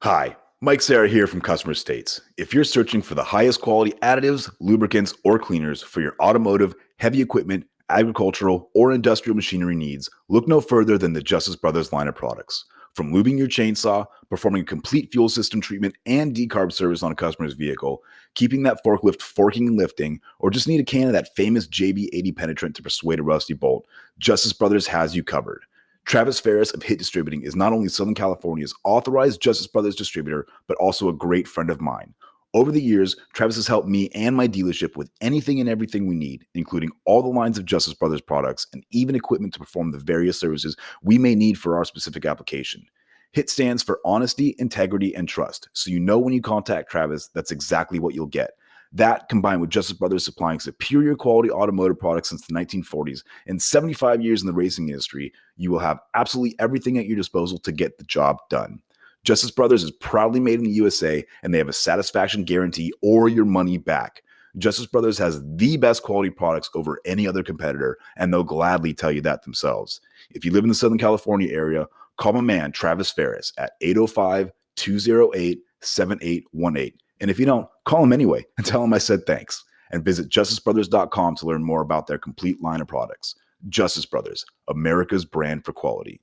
Hi, Mike Serra here from Customer States. If you're searching for the highest quality additives, lubricants, or cleaners for your automotive, heavy equipment, agricultural, or industrial machinery needs, look no further than the Justice Brothers line of products. From lubing your chainsaw, performing a complete fuel system treatment and decarb service on a customer's vehicle, keeping that forklift forking and lifting, or just need a can of that famous JB80 penetrant to persuade a rusty bolt, Justice Brothers has you covered. Travis Ferris of Hit Distributing is not only Southern California's authorized Justice Brothers distributor, but also a great friend of mine. Over the years, Travis has helped me and my dealership with anything and everything we need, including all the lines of Justice Brothers products and even equipment to perform the various services we may need for our specific application. HIT stands for honesty, integrity, and trust, so you know when you contact Travis, that's exactly what you'll get. That, combined with Justice Brothers supplying superior quality automotive products since the 1940s and 75 years in the racing industry, you will have absolutely everything at your disposal to get the job done. Justice Brothers is proudly made in the USA, and they have a satisfaction guarantee or your money back. Justice Brothers has the best quality products over any other competitor, and they'll gladly tell you that themselves. If you live in the Southern California area, call my man Travis Ferris at 805-208-7818. And if you don't, call him anyway and tell him I said thanks. And visit justicebrothers.com to learn more about their complete line of products. Justice Brothers, America's brand for quality.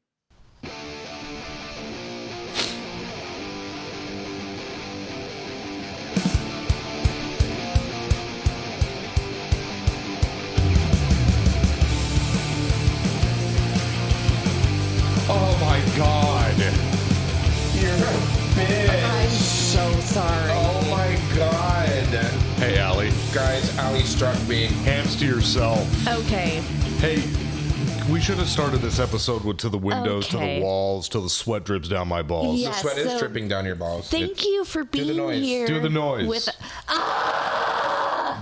Oh my God. You're a bitch. I'm so sorry. Oh my God. Hey, Allie. Guys, Allie struck me. Hands to yourself. Okay. Hey, we should have started this episode with to the windows, to Okay. the walls, till the sweat drips down my balls. Yeah. The sweat is so- dripping down your balls. Thank you for being noise. here. Do the noise. With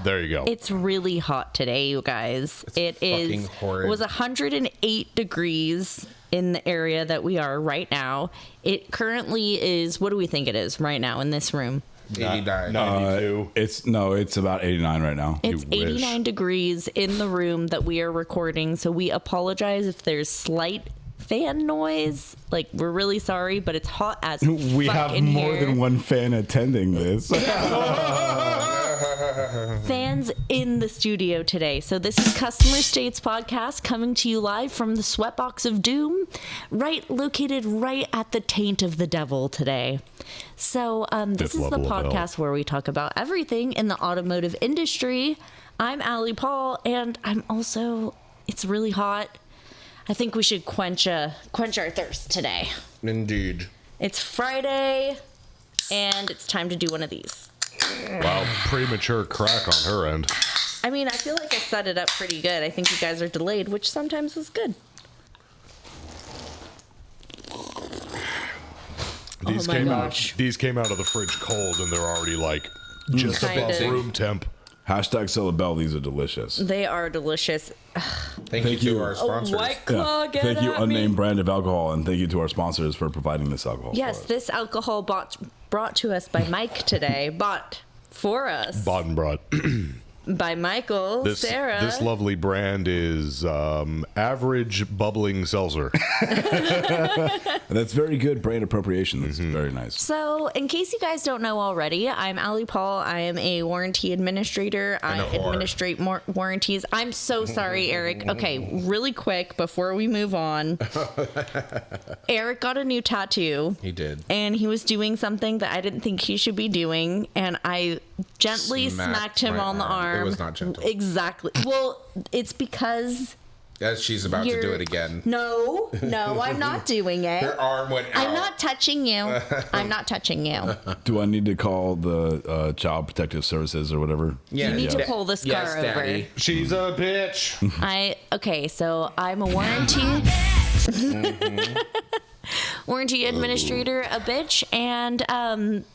There you go. It's really hot today, you guys. It fucking horrid. It was 108 degrees in the area that we are right now. It currently is. What do we think it is right now in this room? 89. 92. It's about 89 right now. It's 89 degrees in the room that we are recording, so we apologize if there's slight fan noise. Like, we're really sorry, but it's hot as We fuck have in more here. than one fan attending this. Fans in the studio today. So this is Customer States Podcast coming to you live from the Sweatbox of Doom, located right at the taint of the devil today. So this is the level of hell. podcast where we talk about everything in the automotive industry. I'm Allie Paul, and I'm also, it's really hot. I think we should quench our thirst today. Indeed. It's Friday, and it's time to do one of these. Wow, premature crack on her end. I mean, I feel like I set it up pretty good. I think you guys are delayed, which sometimes is good. These my came gosh. out. These came out of the fridge cold, and they're already like just Kinda. above room temp. Hashtag Syllabel, these are delicious. They are delicious. Thank you to our A sponsors. White Claw, get Thank you, at unnamed me. brand of alcohol, and thank you to our sponsors for providing this alcohol. Yes, for us. this alcohol brought to us by Mike today. Bought for us Baden brought. by Michael, Sarah. This lovely brand is average bubbling seltzer. That's very good brand appropriation. That's very nice. So, in case you guys don't know already, I'm Allie Paul. I am a warranty administrator. I a whore. administrate warranties. I'm so sorry, Eric. Okay, really quick before we move on. Eric got a new tattoo. He did. And he was doing something that I didn't think he should be doing, and I gently smacked him my on the arm. It was not gentle. Exactly. Well, it's because As she's about to do it again. No, I'm not doing it. Her arm went out. I'm not touching you. I'm not touching you. Do I need to call the Child Protective Services or whatever? Yeah, You need to yeah. pull this Yes, car over. Daddy. She's a bitch. Okay, so I'm a warranty warranty administrator, a bitch, and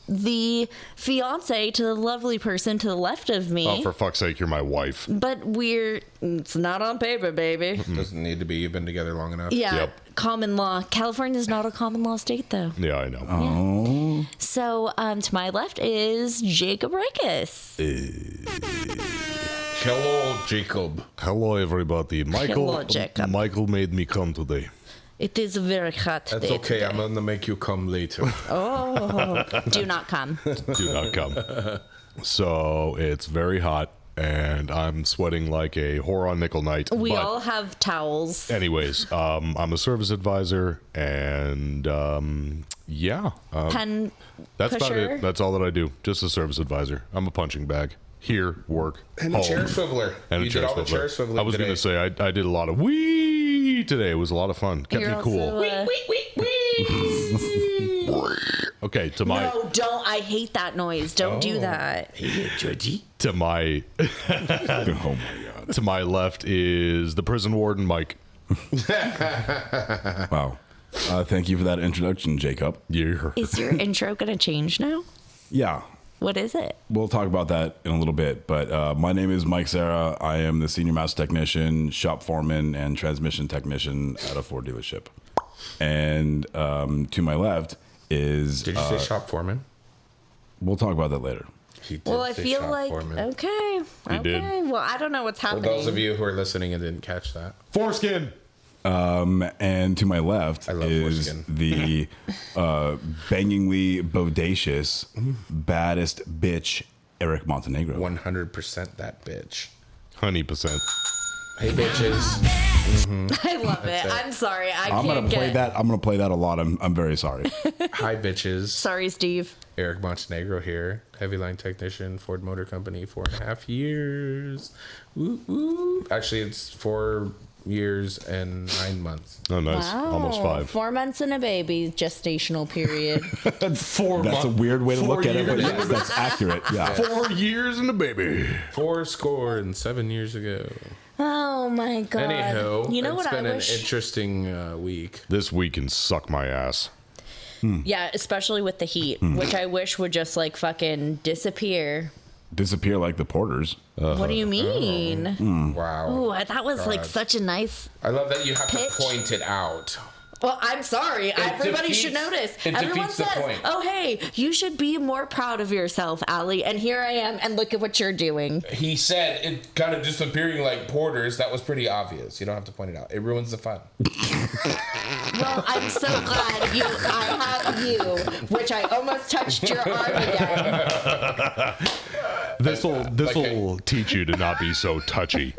the fiance to the lovely person to the left of me. Oh, for fuck's sake, you're my wife. But it's not on paper, baby. Doesn't need to be. You've been together long enough. Yeah. Yep. Common law. California's not a common law state, though. Yeah, I know. Oh, So to my left is Jacob Rikers. Hello, Jacob. Hello, everybody. Hello, Jacob. Michael made me come today. It is a very hot That's day okay. today. I'm gonna make you come later. Oh, do not come. Do not come. So it's very hot, and I'm sweating like a whore on nickel night. We but all have towels. anyways, I'm a service advisor, and Pen that's pusher. about it. That's all that I do. Just a service advisor. I'm a punching bag. Here, work, And a home. chair swiveler. And You a chair did all the swiveler. chair swiveling I was today. going to say I did a lot of wee today. It was a lot of fun. Kept You're me cool. also, Okay, to my no, don't. I hate that noise. Don't do that. to my Oh my god. to my left is the prison warden, Mike. Wow. Thank you for that introduction, Jacob. Yeah. Is your intro going to change now? Yeah. What is it? We'll talk about that in a little bit, but my name is Mike Serra. I am the senior master technician, shop foreman, and transmission technician at a Ford dealership. And to my left is... Did you say shop foreman? we'll talk about that later. He did Well, I say feel shop like foreman. okay. You did. Well, I don't know what's For happening. those of you who are listening and didn't catch that, Foreskin. And to my left I love is foreskin. the bangingly bodacious, baddest bitch, Eric Montenegro. 100% that bitch. 100%. Hey bitches. I love it. it. I'm sorry. I I'm can't gonna play get. that. I'm gonna play that a lot. I'm very sorry. Hi bitches. Sorry, Steve. Eric Montenegro here, heavy line technician, Ford Motor Company, 4.5 years. Woo, woo. Actually, it's 4 years and 9 months. Oh, nice. Almost 5. 4 months and a baby gestational period. 4 That's a weird way to look at it, but yes, that's accurate. Yeah. 4 years and a baby. 4 years ago. Oh my god. Anyhow, you know it's what I been an wish? interesting week. This week can suck my ass. Yeah, especially with the heat, which I wish would just like fucking disappear. Disappear like the Porters. What do you mean? Wow. Ooh, that was like God. such a nice. I love that you have Pitch. to point it out. Well, I'm sorry. Everybody should defeats- notice. it Everyone defeats the says, point. "Oh, hey, you should be more proud of yourself, Allie." And here I am, and look at what you're doing. He said it kind of disappearing like porters. That was pretty obvious. You don't have to point it out. It ruins the fun. Well, I'm so glad I have you, which I almost touched your arm again. This'll teach you to not be so touchy.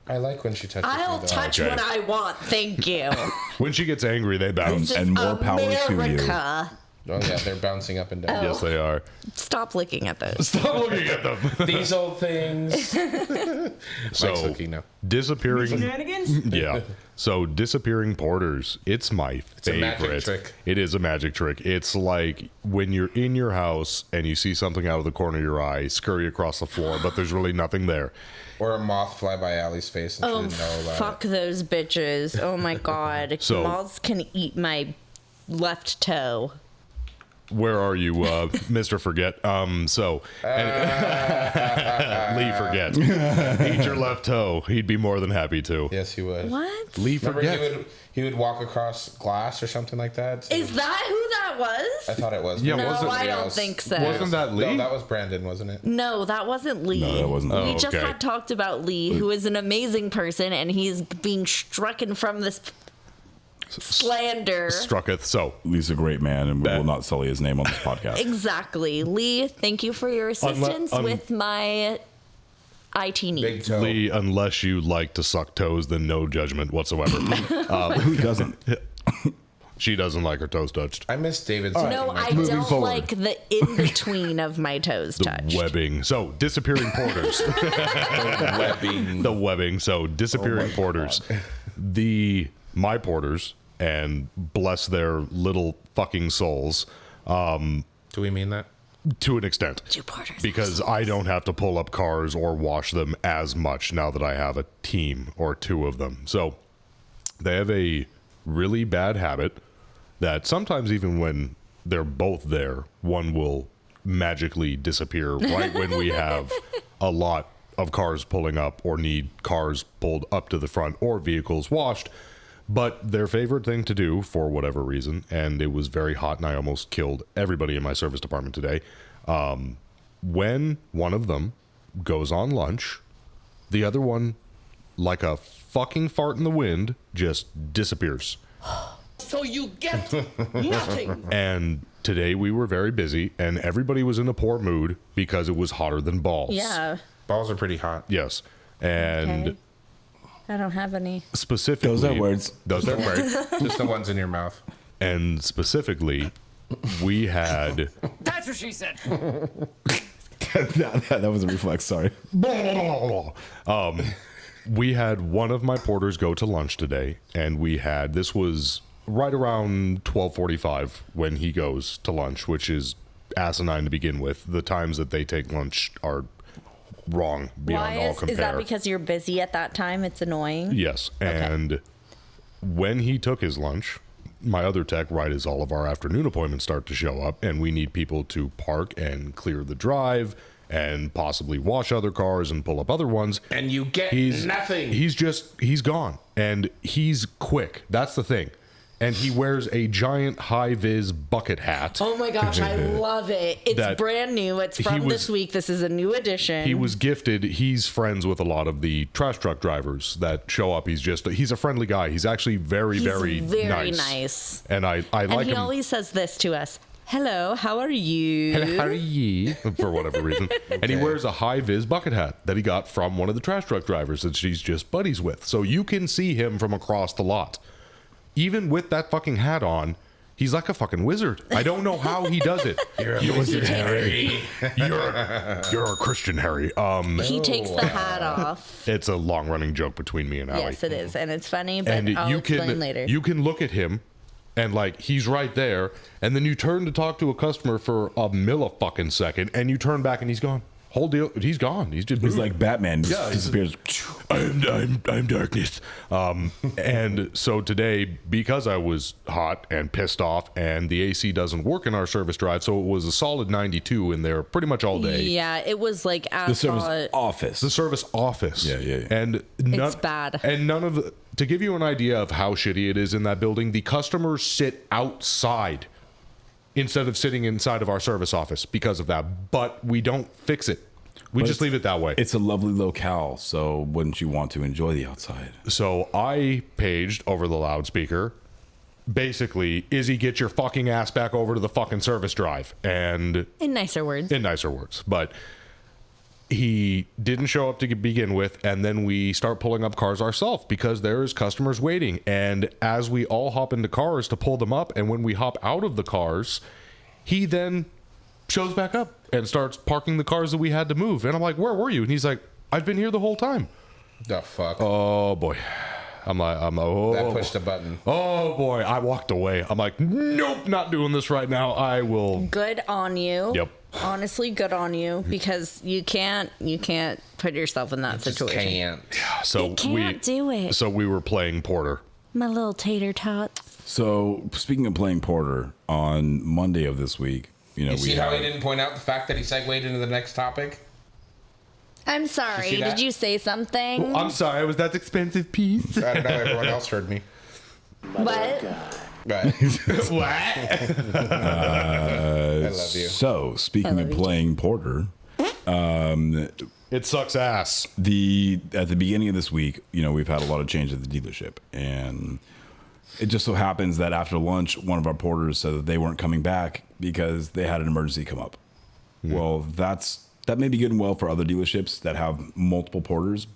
I like when she touches I'll me. though. touch Okay. what I want. Thank you. When she gets angry, they bounce. This And is more power to you. America. Oh yeah, they're bouncing up and down. Yes, they are. Stop looking at those. Stop looking at them. These old things. So, Mike's looking now. disappearing. Yeah. So, disappearing porters. It's my a magic favorite. trick. It is a magic trick. It's like when you're in your house and you see something out of the corner of your eye scurry across the floor, but there's really nothing there. Or a moth fly by Allie's face and she Oh, didn't know about fuck those bitches. Oh my god. So- Moths can eat my left toe. Where are you, Mr. Forget? Lee Forget. Eat your left toe. He'd be more than happy to. it. Yes, he would. What? Lee Remember Forget. he would walk across glass or something like that? So Is that who that I was? thought it was. Yeah, Maybe it No, was wasn't- I somebody don't else. think so. Wasn't that Lee? No, that was Brandon, wasn't it? No, that wasn't Lee. No, that wasn't We Lee. just okay. had talked about Lee, who is an amazing person, and he's being strucken from this slander. Strucketh. So, Lee's a great man, and we will not sully his name on this podcast. Exactly. Lee, thank you for your assistance with my IT Big needs. toe. Lee, unless you like to suck toes, then no judgment whatsoever. Who doesn't? She doesn't like her toes touched. I miss David's. No, I Moving don't forward. like the in between of my toes touched. Webbing. So, disappearing porters. webbing. The webbing. So, disappearing porters. My porters, and bless their little fucking souls, Do we mean that? to an extent. Two porters. Because I don't have to pull up cars or wash them as much now that I have a team or two of them. So they have a really bad habit that sometimes even when they're both there, one will magically disappear right when we have a lot of cars pulling up or need cars pulled up to the front or vehicles washed. But their favorite thing to do, for whatever reason, and it was very hot and I almost killed everybody in my service department today, when one of them goes on lunch, the other one, like a fucking fart in the wind just disappears. So you get nothing. And today we were very busy, and everybody was in a poor mood because it was hotter than balls. Yeah. Balls are pretty hot. Yes. And Okay. I don't have any. specifically... Those are words. Those are words. Just the ones in your mouth. And specifically, we had... That's what she said. that was a reflex. Sorry. We had one of my porters go to lunch today, and this was right around 12:45 when he goes to lunch, which is asinine to begin with. The times that they take lunch are wrong beyond all compare. Is that because you're busy at that time? It's annoying. Yes, and when he took his lunch, my other tech, right as all of our afternoon appointments start to show up, and we need people to park and clear the drive and possibly wash other cars and pull up other ones. And you get nothing. He's gone. And he's quick. That's the thing. And he wears a giant high-vis bucket hat. Oh my gosh, I love it. It's brand new. It's from this week. This is a new edition. He was gifted. He's friends with a lot of the trash truck drivers that show up. He's a friendly guy. He's actually very nice. And I like him. And he always says this to us. Hello, how are you? Hello, how are you? For whatever reason. And he wears a high-vis bucket hat that he got from one of the trash truck drivers that she's just buddies with. So you can see him from across the lot. Even with that fucking hat on, he's like a fucking wizard. I don't know how he does it. You're a wizard, Harry. You're a Christian, Harry. He takes the hat off. It's a long-running joke between me and Allie. Yes, it is. And it's funny, but And I'll explain later. You can look at him, and like he's right there, and then you turn to talk to a customer for a millifucking second, and you turn back and he's gone. Whole deal, he's gone. He's just He's like Batman. Yeah, Disappears. I'm darkness. And so today, because I was hot and pissed off, and the AC doesn't work in our service drive, so it was a solid 92 in there pretty much all day. Yeah, it was like The service office. The service office. Yeah. And It's bad. And none of the, to give you an idea of how shitty it is in that building, the customers sit outside instead of sitting inside of our service office because of that. But we don't fix it. We just leave it that way. It's a lovely locale, so wouldn't you want to enjoy the outside? So I paged over the loudspeaker, basically, Izzy, get your fucking ass back over to the fucking service drive. And in nicer words. But he didn't show up to begin with, and then we start pulling up cars ourselves because there's customers waiting. And as we all hop into cars to pull them up, and when we hop out of the cars, he then shows back up and starts parking the cars that we had to move. And I'm like, where were you? And he's like, I've been here the whole time. The fuck? Oh boy. That pushed the button. Oh boy. I walked away. I'm like, nope, not doing this right now. I will. Good on you. Yep. Honestly, good on you, because you can't put yourself in that situation. Can't. So You can't do it. So we were playing Porter. My little tater tot. So speaking of playing Porter, on Monday of this week, You see how he didn't point out the fact that he segued into the next topic? I'm sorry. see that? Did you say something? I'm sorry. It was that expensive piece. I don't know. Everyone else heard me. What? Right. What? I love you. So speaking of playing Porter, It sucks ass. at the beginning of this week, we've had a lot of change at the dealership, and it just so happens that after lunch, one of our porters said that they weren't coming back because they had an emergency come up. Well, that may be good and well for other dealerships that have multiple porters.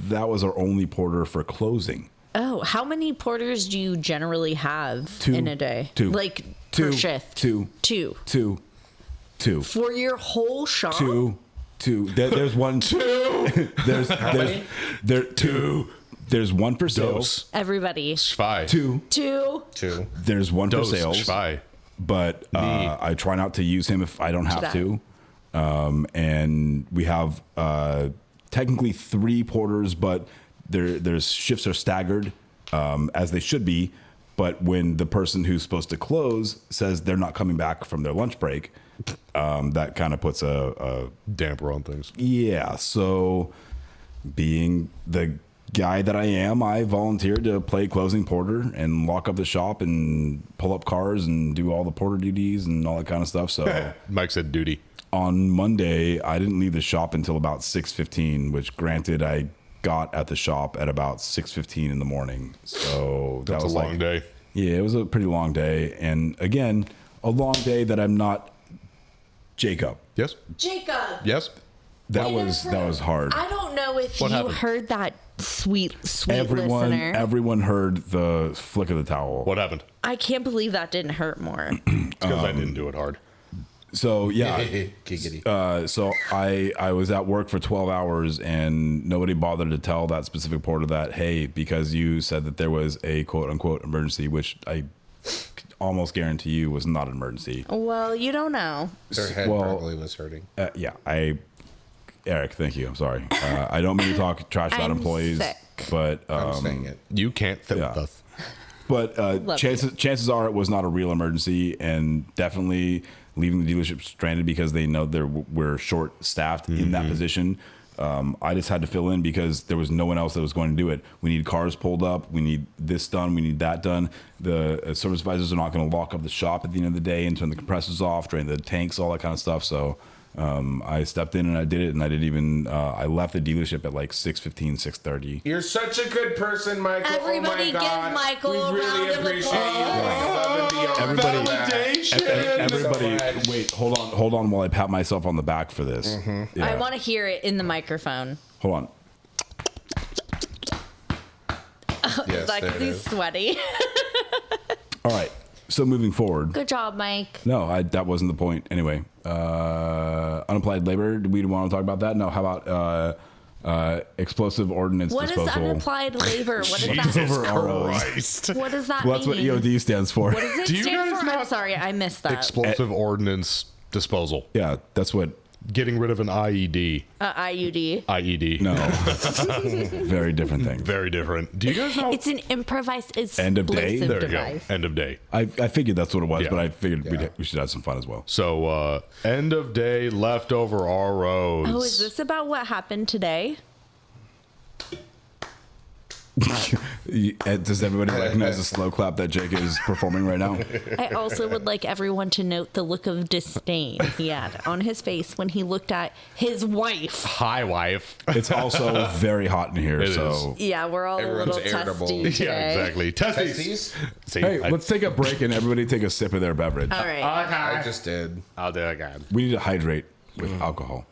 That was our only porter for closing. Oh, how many porters do you generally have in a day? Two. Like Two. per shift? Two. For your whole shop? Two. There's one. Two. There's two. There's one for sales. Everybody. Zwei. Two. There's one for sales. Zwei. But I try not to use him if I don't have to. And we have technically 3 porters, but their shifts are staggered as they should be. But when the person who's supposed to close says they're not coming back from their lunch break, that kind of puts a damper on things. Yeah. So being the guy that I am, I volunteered to play closing porter and lock up the shop and pull up cars and do all the porter duties and all that kind of stuff. So Mike said duty. On Monday, I didn't leave the shop until about 6:15, which granted, I got at the shop at about 6:15 in the morning. So That's that was a long day. Yeah, it was a pretty long day. And again, a long day that I'm not Jacob. Yes. Jacob. Yes. That was hard. I don't know if What you happened? heard that, sweet listener. Everyone heard the flick of the towel. What happened? I can't believe that didn't hurt more. Because I didn't do it hard. So yeah, Giggity. so I was at work for 12 hours and nobody bothered to tell that specific porter that, hey, because you said that there was a quote unquote emergency, which I almost guarantee you was not an emergency. Well, you don't know. Their head Well, probably was hurting. Eric, thank you. I'm sorry. I don't mean to talk trash about I'm employees, sick. but I'm saying it. You can't fit Yeah. with us. But chances are it was not a real emergency, and definitely leaving the dealership stranded because they know we're short staffed in that position. I just had to fill in because there was no one else that was going to do it. We need cars pulled up. We need this done. We need that done. The service advisors are not going to lock up the shop at the end of the day and turn the compressors off, drain the tanks, all that kind of stuff. So I stepped in and I did it, and I didn't even. I left the delership at like 6:15, 6:30. You're such a good person, Michael. Everybody oh my give God. Michael we a really round of appreciate applause. you. Everybody, wait, hold on while I pat myself on the back for this. Yeah. I want to hear it in the microphone. Hold on. Yes, Is that there because it he's is. sweaty? All right. So moving forward. Good job, Mike. No, that wasn't the point. Anyway, unapplied labor. Do we want to talk about that? No. How about explosive ordnance What is disposal? unapplied labor? What does that Over ROs. Christ. What does that Well, that's what mean? EOD stands for. What does it Do you stand guys for? I'm not- sorry, I missed that. Explosive ordnance disposal. Yeah, that's what. Getting rid of an IED. IUD. IED. No. Very different thing. Very different. Do you guys know? It's an improvised End of day? explosive There you device. go. End of day. I figured that's what it was, Yeah. but I figured we should have some fun as well. So, end of day leftover ROs. Oh, is this about what happened today? Does everybody recognize the slow clap that Jake is performing right now? I also would like everyone to note the look of disdain he had on his face when he looked at his wife. Hi, wife. It's also very hot in here, It so. Yeah, we're all Everyone's a little irritable. testy today. Yeah, exactly. Testes. Testes? See, Hey, I, let's take a break and everybody take a sip of their beverage. All right. I just did. I'll do it again. We need to hydrate with alcohol.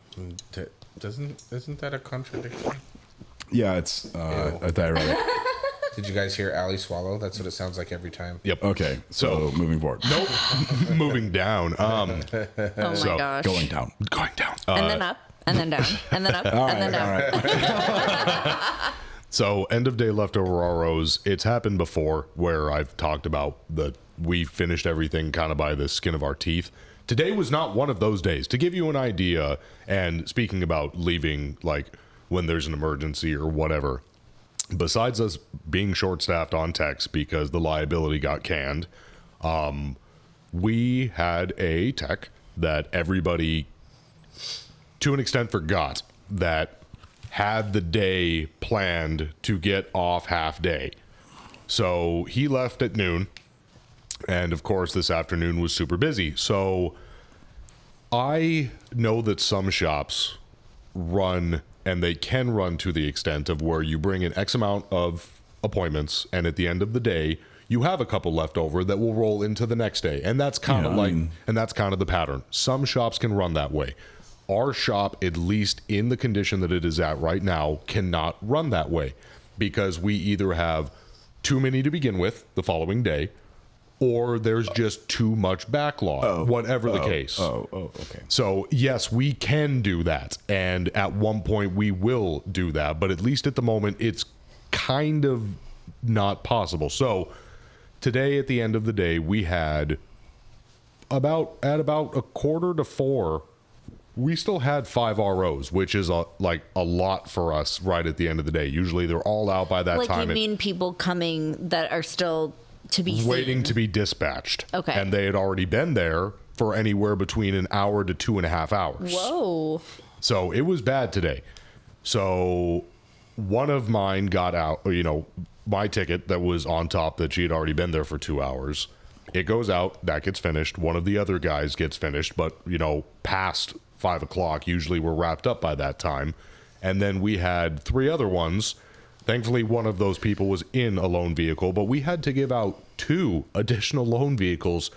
Isn't that a contradiction? Yeah, it's a diuretic. Did you guys hear Allie swallow? That's what it sounds like every time. Yep. Okay, so moving forward. Nope. Moving down. Oh my so, gosh. Going down. Going down. And then up, and then down, and then up, and then down. So, end of day leftover ROs, it's happened before where I've talked about we finished everything kind of by the skin of our teeth. Today was not one of those days. To give you an idea, and speaking about leaving, like, when there's an emergency or whatever, besides us being short-staffed on techs because the liability got canned, we had a tech that everybody, to an extent, forgot that had the day planned to get off half day. So he left at noon, and of course this afternoon was super busy. So I know that some shops run, and they can run to the extent of where you bring in X amount of appointments, and at the end of the day you have a couple left over that will roll into the next day, and that's kind of and that's kind of the pattern. Some shops can run that way. Our shop, at least in the condition that it is at right now, cannot run that way because we either have too many to begin with the following day, or there's just too much backlog, whatever the case. Okay. So, yes, we can do that, and at one point we will do that, but at least at the moment it's kind of not possible. So, today at the end of the day, we had about 3:45, we still had 5 ROs, which is a lot for us right at the end of the day. Usually they're all out by that Like time. you mean people coming that are still to be Waiting seen. to be dispatched. Okay. And they had already been there for anywhere between an hour to 2.5 hours. Whoa. So it was bad today. So one of mine got out, my ticket that was on top that she had already been there for 2 hours. It goes out, that gets finished. One of the other guys gets finished, but, past 5 o'clock, usually we're wrapped up by that time. And then we had 3 other ones. Thankfully, one of those people was in a loan vehicle, but we had to give out 2 additional loan vehicles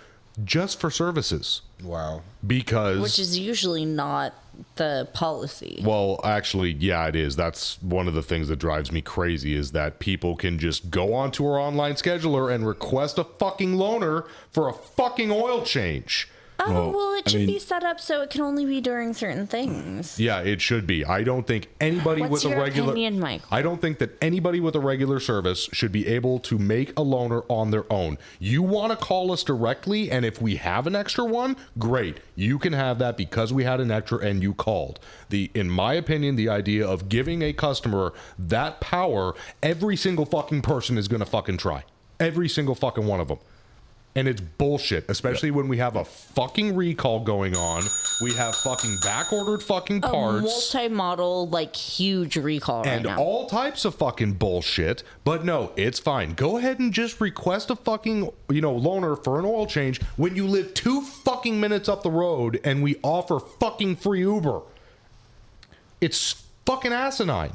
just for services. Wow. Because... Which is usually not the policy. Well, actually, yeah, it is. That's one of the things that drives me crazy is that people can just go onto our online scheduler and request a fucking loaner for a fucking oil change. Oh, well, it should be set up so it can only be during certain things. Yeah, it should be. I don't think anybody What's with a your regular opinion, Mike? I don't think that anybody with a regular service should be able to make a loaner on their own. You want to call us directly, and if we have an extra one, great. You can have that because we had an extra and you called. In my opinion, the idea of giving a customer that power, every single fucking person is going to fucking try. Every single fucking one of them. And it's bullshit, especially when we have a fucking recall going on. We have fucking back-ordered fucking parts. A multi-model, like, huge recall right And now. all types of fucking bullshit. But no, it's fine. Go ahead and just request a fucking, loaner for an oil change when you live 2 fucking minutes up the road and we offer fucking free Uber. It's fucking asinine.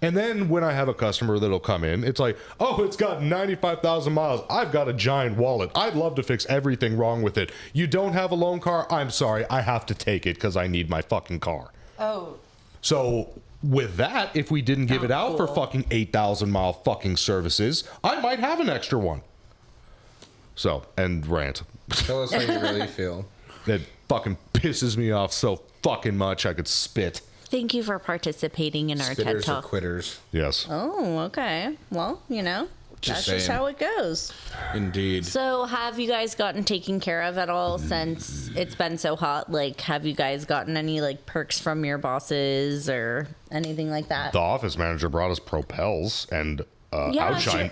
And then when I have a customer that'll come in, it's like, oh, it's got 95,000 miles. I've got a giant wallet. I'd love to fix everything wrong with it. You don't have a loan car? I'm sorry. I have to take it because I need my fucking car. Oh. So with that, if we didn't give it out for fucking 8,000 mile fucking services, I might have an extra one. So, and rant. Tell us how you really feel. That fucking pisses me off so fucking much I could spit. Thank you for participating in our TED Spitters or Talk. quitters. Yes. Oh, okay. Well, that's just saying. how it goes. Indeed. So, have you guys gotten taken care of at all since it's been so hot? Like, have you guys gotten any, like, perks from your bosses or anything like that? The office manager brought us Propels and Outshine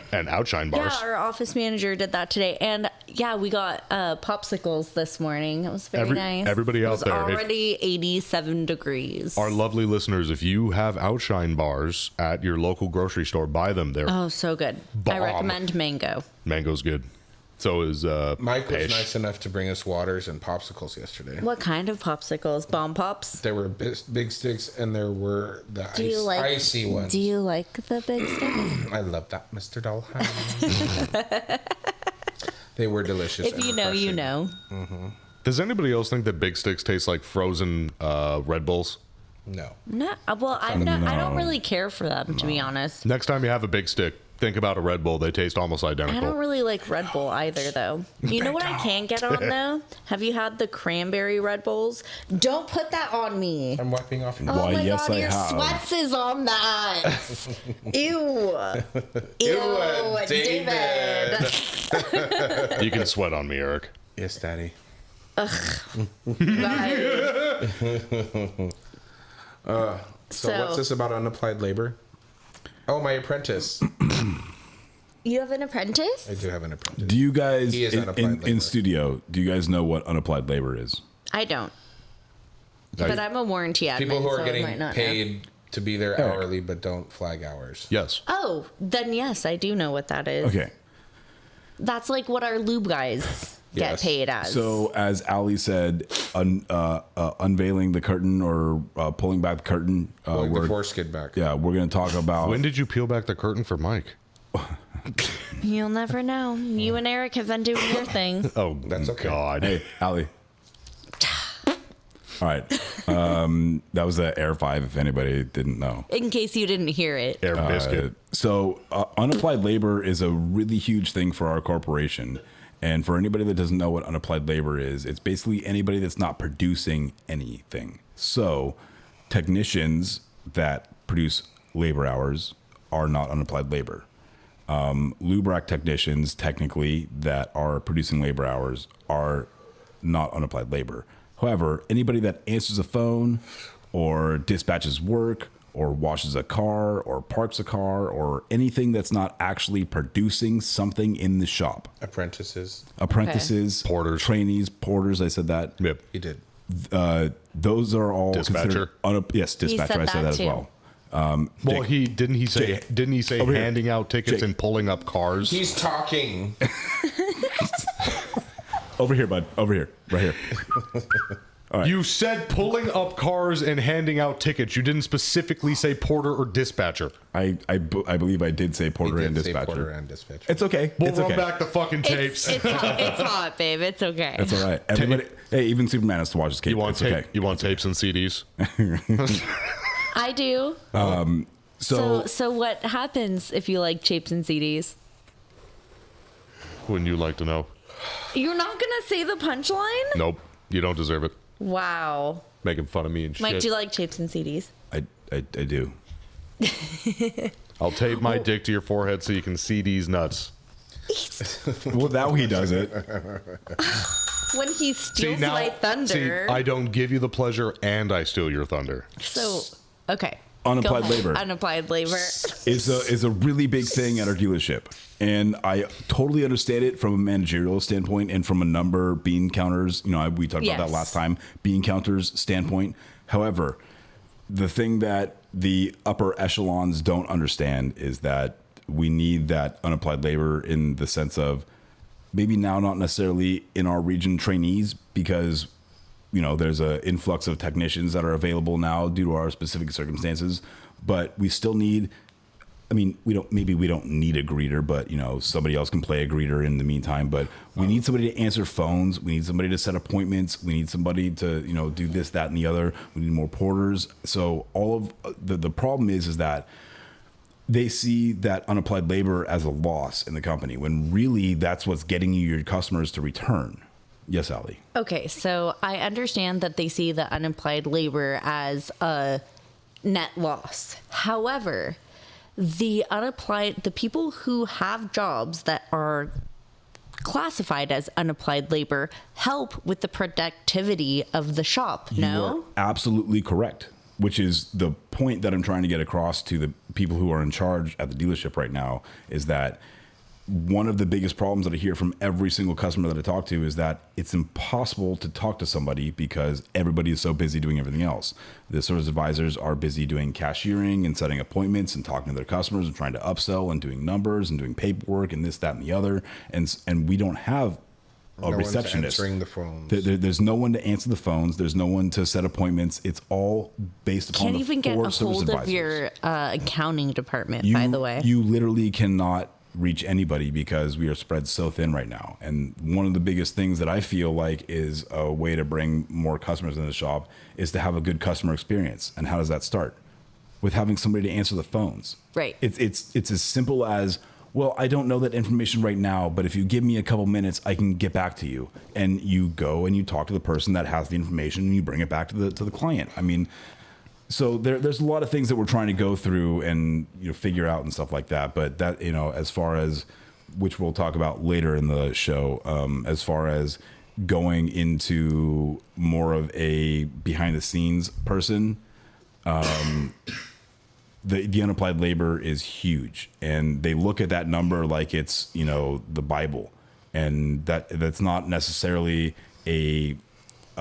bars. Yeah, our office manager did that today. And, yeah, we got popsicles this morning. It was very nice. Everybody out there. It was already 87 degrees. Our lovely listeners, if you have Outshine bars at your local grocery store, buy them. They're Oh, so good. Bomb. I recommend mango. Mango's good. So is Mike was Pish. nice enough to bring us waters and popsicles yesterday. What kind of popsicles? Bomb pops? There were big sticks and there were the icy ones. Do you like the big sticks? I love that, Mr. Dollhouse. They were delicious. If and you know, you refreshing. know. Does anybody else think that Big Sticks taste like frozen Red Bulls? No. No, well, I don't really care for them, to be honest. Next time you have a Big Stick, think about a Red Bull. They taste almost I don't identical. really like Red Bull either, though. You know what I can get on, though? Have you had the cranberry Red Bulls? Don't put that on me. I'm wiping off your Oh my yes, god, I your have. sweats is on that. Ew. Ew, David. David. You can sweat on me, Eric. Yes, Daddy. Guys. So what's this about unapplied labor? Oh, my apprentice. You have an apprentice? I do have an apprentice. Do you guys He is unapplied in labor. studio? Do you guys know what unapplied labor is? I don't. But I'm a warranty admin, People who so are I getting might not know. paid to be there hourly but don't flag hours. Yes. Oh, then yes, I do know what that is. Okay. That's like what our lube guys get Yes. paid as. So as Ali said, unveiling the curtain or pulling back the curtain. Pulling the we're foreskin back. yeah, we're going to talk about. When did you peel back the curtain for Mike? You'll never know. You and Eric have been doing your thing. Oh, That's okay. God. Hey, Ali. All right. That was the Air 5, if anybody didn't know. In case you didn't hear it. Air biscuit. So unapplied labor is a really huge thing for our corporation. And for anybody that doesn't know what unapplied labor is, it's basically anybody that's not producing anything. So technicians that produce labor hours are not unapplied labor. Lube technicians, technically, that are producing labor hours are not unapplied labor. However, anybody that answers a phone or dispatches work or washes a car or parks a car or anything that's not actually producing something in the shop. Apprentices. Apprentices, Porters. trainees, porters, I said that. Yep. He did. Those are all Dispatcher. considered yes, dispatcher. said I said that that as too. well. Well, didn't he say Over here. handing out tickets Jake. and pulling up cars? He's talking. Over here, bud. Over here. Right here. right. You said pulling up cars and handing out tickets. You didn't specifically say porter or dispatcher. I believe I did say porter and dispatcher. Porter and dispatcher. It's okay. We'll It's run okay. back the fucking tapes. It's hot, babe. It's okay. It's all right. Everybody, hey, even Superman has to watch his cape. You want It's tape? okay. You want tapes and CDs? I do. So what happens if you like tapes and CDs? Wouldn't you like to know? You're not gonna say the punchline? Nope. You don't deserve it. Wow. Making fun of me and Mike, shit. do you like tapes and CDs? I do. I'll tape my dick to your forehead so you can see these nuts. Well, now he does it. When he steals my thunder. I don't give you the pleasure and I steal your thunder. So, okay. Unapplied Go ahead. labor. Unapplied labor. is a really big thing at our dealership. And I totally understand it from a managerial standpoint and from a number bean counters. You know, we talked about that Yes. last time, bean counters standpoint. However, the thing that the upper echelons don't understand is that we need that unapplied labor in the sense of maybe now not necessarily in our region trainees because you know there's an influx of technicians that are available now due to our specific circumstances, but we still need, I mean, we don't need a greeter, but you know, somebody else can play a greeter in the meantime, but we need somebody to answer phones. We need somebody to set appointments. We need somebody to, you know, do this, that, and the other. We need more porters. So all of the problem is that they see that unapplied labor as a loss in the company when really that's what's getting you your customers to return. Yes, Allie. Okay, so I understand that they see the unapplied labor as a net loss. However, the people who have jobs that are classified as unapplied labor help with the productivity of the shop. You are absolutely correct, which is the point that I'm trying to get across to the people who are in charge at the dealership right now is that one of the biggest problems that I hear from every single customer that I talk to is that it's impossible to talk to somebody because everybody is so busy doing everything else. The service advisors are busy doing cashiering and setting appointments and talking to their customers and trying to upsell and doing numbers and doing paperwork and this, that, and the other. And we don't have a receptionist. Answering the phones. There's no one to answer the phones. There's no one to set appointments. It's all based upon Can't the even get four a service hold advisors. of your accounting department, by the way. You literally cannot reach anybody because we are spread so thin right now. And one of the biggest things that I feel like is a way to bring more customers in the shop is to have a good customer experience. And how does that start? With having somebody to answer the phones. Right. It's as simple as, well, I don't know that information right now, but if you give me a couple minutes, I can get back to you. And you go and you talk to the person that has the information and you bring it back to the client. I mean, so there's a lot of things that we're trying to go through and figure out and stuff like that. But that, as far as, which we'll talk about later in the show, as far as going into more of a behind the scenes person, the unapplied labor is huge, and they look at that number like it's the Bible, and that's not necessarily a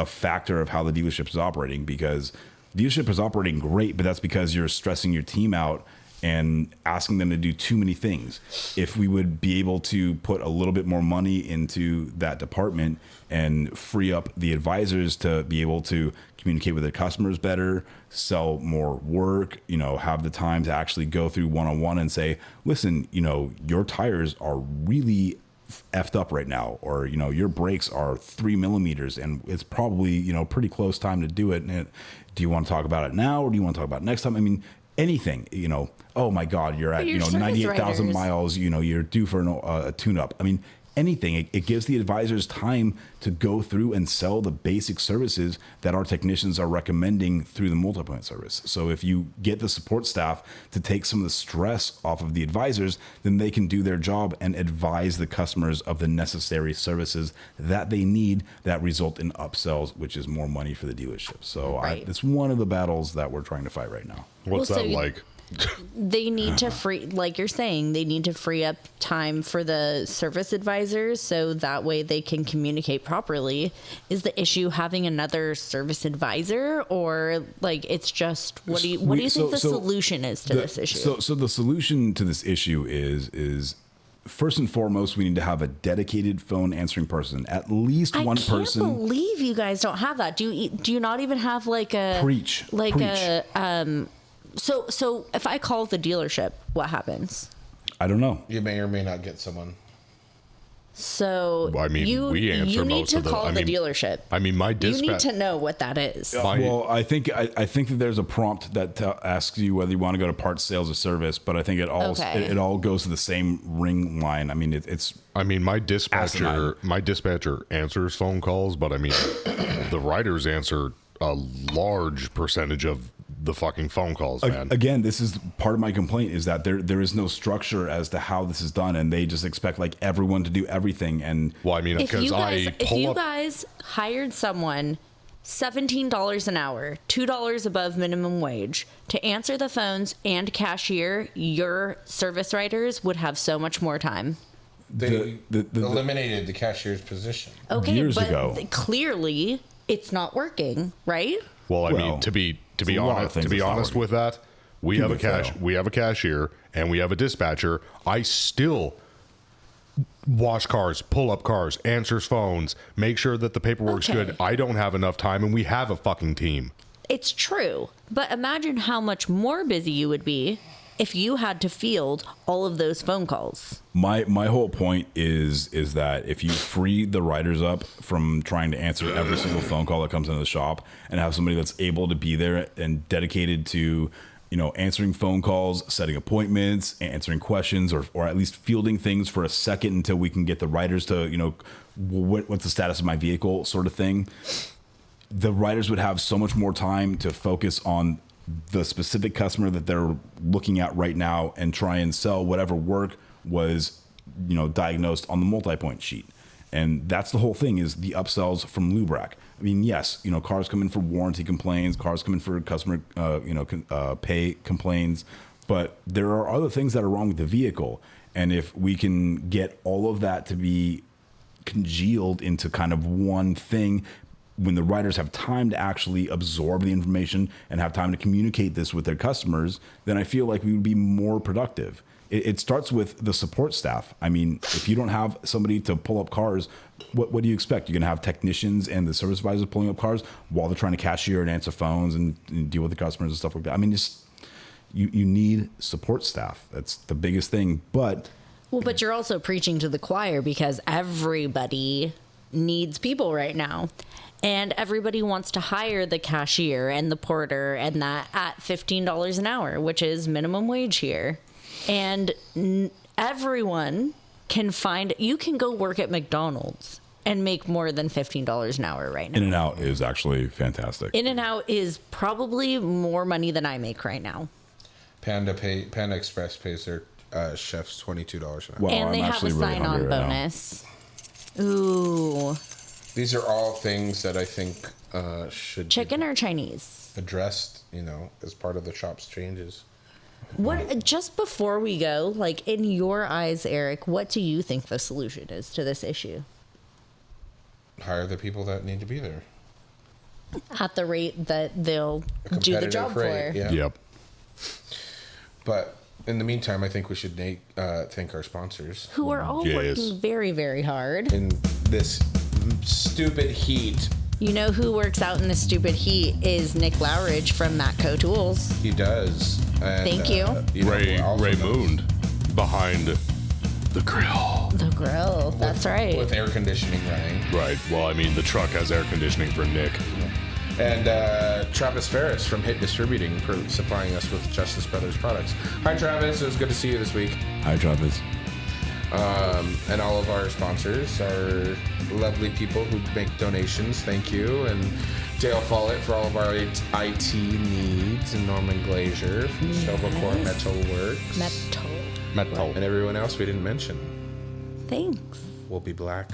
factor of how the dealership is operating, because dealership is operating great, but that's because you're stressing your team out and asking them to do too many things. If we would be able to put a little bit more money into that department and free up the advisors to be able to communicate with their customers better, sell more work, have the time to actually go through one-on-one and say, listen, your tires are really effed up right now, or your brakes are 3 millimeters and it's probably pretty close time to do it. And do you want to talk about it now, or do you want to talk about it next time? I mean, anything. Oh my God, you're at 98,000 miles. You're due for a tune-up. I mean, anything. It gives the advisors time to go through and sell the basic services that our technicians are recommending through the multi-point service. So if you get the support staff to take some of the stress off of the advisors, then they can do their job and advise the customers of the necessary services that they need that result in upsells, which is more money for the dealership. So Right. it's one of the battles that we're trying to fight right now. What's Well, that so like? They need to like you're saying, they need to free up time for the service advisors so that way they can communicate properly. Is the issue having another service advisor, or like it's just what do you think the solution is to this issue? So the solution to this issue is first and foremost, we need to have a dedicated phone answering person. At least one I person. can't believe you guys don't have that. Do you not even have like a Preach. So if I call the dealership, what happens? I don't know. You may or may not get someone. So Well, I mean, we answer you need most to of the- call I the mean, dealership. I mean, my You dispatch. need to know what that is. Well, I think that there's a prompt that asks you whether you want to go to parts, sales, or service, but I think it all goes to the same ring line. I mean, it's I mean, my Asinine. dispatcher answers phone calls, but I mean, the writers answer a large percentage of the fucking phone calls, man. again, this is part of my complaint is that there is no structure as to how this is done, and they just expect like everyone to do everything. And Well, I mean, If because you guys hired someone $17 an hour, $2 above minimum wage, to answer the phones and cashier, your service writers would have so much more time. They The- eliminated the cashier's position. Okay, Years but ago. clearly it's not working, right? well, I Well, mean, to be it's a lot of honest, things to be that's not honest working. with that, we Too have a big fail. we have a cashier and we have a dispatcher. I still wash cars, pull up cars, answers phones, make sure that the paperwork's Okay. good. I don't have enough time, and we have a fucking team. It's true. But imagine how much more busy you would be if you had to field all of those phone calls. my whole point is that if you free the writers up from trying to answer every single phone call that comes into the shop and have somebody that's able to be there and dedicated to answering phone calls, setting appointments, answering questions, or at least fielding things for a second until we can get the writers to what's the status of my vehicle sort of thing, the writers would have so much more time to focus on the specific customer that they're looking at right now and try and sell whatever work was diagnosed on the multi-point sheet. And that's the whole thing, is the upsells from Lubrac. I mean, yes, cars come in for warranty complaints, cars come in for customer pay complaints, but there are other things that are wrong with the vehicle. And if we can get all of that to be congealed into kind of one thing, when the writers have time to actually absorb the information and have time to communicate this with their customers, then I feel like we would be more productive. It starts with the support staff. I mean, if you don't have somebody to pull up cars, what do you expect? You're going to have technicians and the service advisors pulling up cars while they're trying to cashier and answer phones and deal with the customers and stuff like that. I mean, you need support staff. That's the biggest thing. But But you're also preaching to the choir, because everybody needs people right now. And everybody wants to hire the cashier and the porter and that at $15 an hour, which is minimum wage here. And everyone can you can go work at McDonald's and make more than $15 an hour right now. In-N-Out is actually fantastic. In-N-Out is probably more money than I make right now. Panda Express pays their chefs $22 an hour. Well, And I'm they have a actually really sign-on hungry right now. bonus. Ooh. These are all things that I think should Chicken be or Chinese? addressed, as part of the shop's changes. What, just before we go, like in your eyes, Eric, what do you think the solution is to this issue? Hire the people that need to be there. At the rate that they'll do the Competitive job rate, for. yeah. Yep. But in the meantime, I think we should thank our sponsors. Who are all Yes. working very, very hard. In this stupid heat, You know who works out in the stupid heat is Nick Lowridge from Matco Tools. he does. And, Thank you. Ray who also does Moon behind the grill. The grill, that's right. with air conditioning running. Right. Well, I mean, the truck has air conditioning for Nick. And Travis Ferris from Hit Distributing for supplying us with Justice Brothers products. Hi, Travis. It was good to see you this week. Hi, Travis. And all of our sponsors are lovely people who make donations. Thank you. And Dale Follett for all of our IT needs, and Norman Glazier from Silvercore Metal Works. Metal. And everyone else we didn't mention. Thanks. Will be black.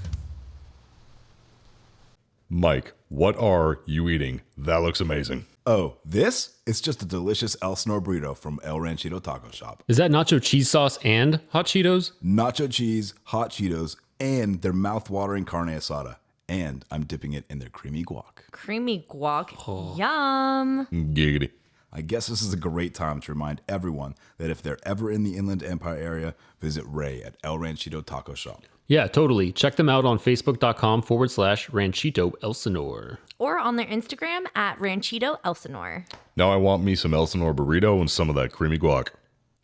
Mike, what are you eating? That looks amazing. Oh, this? It's just a delicious El Snor burrito from El Ranchito Taco Shop. Is that nacho cheese sauce and hot Cheetos? Nacho cheese, hot Cheetos, and their mouth-watering carne asada. And I'm dipping it in their creamy guac. Creamy guac. Yum. Giggity. I guess this is a great time to remind everyone that if they're ever in the Inland Empire area, visit Ray at El Ranchito Taco Shop. Yeah, totally. Check them out on facebook.com/Ranchito Elsinore. Or on their Instagram at Ranchito Elsinore. Now I want me some Elsinore burrito and some of that creamy guac.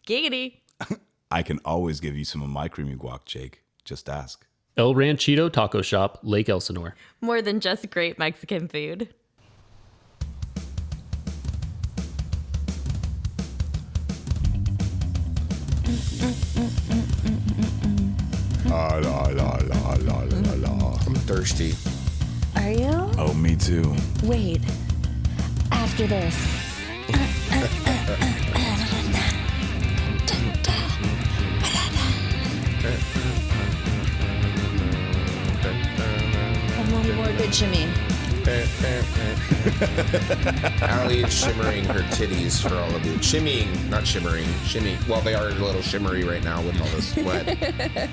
Giggity. I can always give you some of my creamy guac, Jake. Just ask. El Ranchito Taco Shop, Lake Elsinore. More than just great Mexican food. I'm thirsty. Are you? Oh, me too. Wait. After this. And one more good shimmy. Allie is shimmering her titties for all of you. Shimmying, not shimmering. Shimmy. Well, they are a little shimmery right now with all the sweat.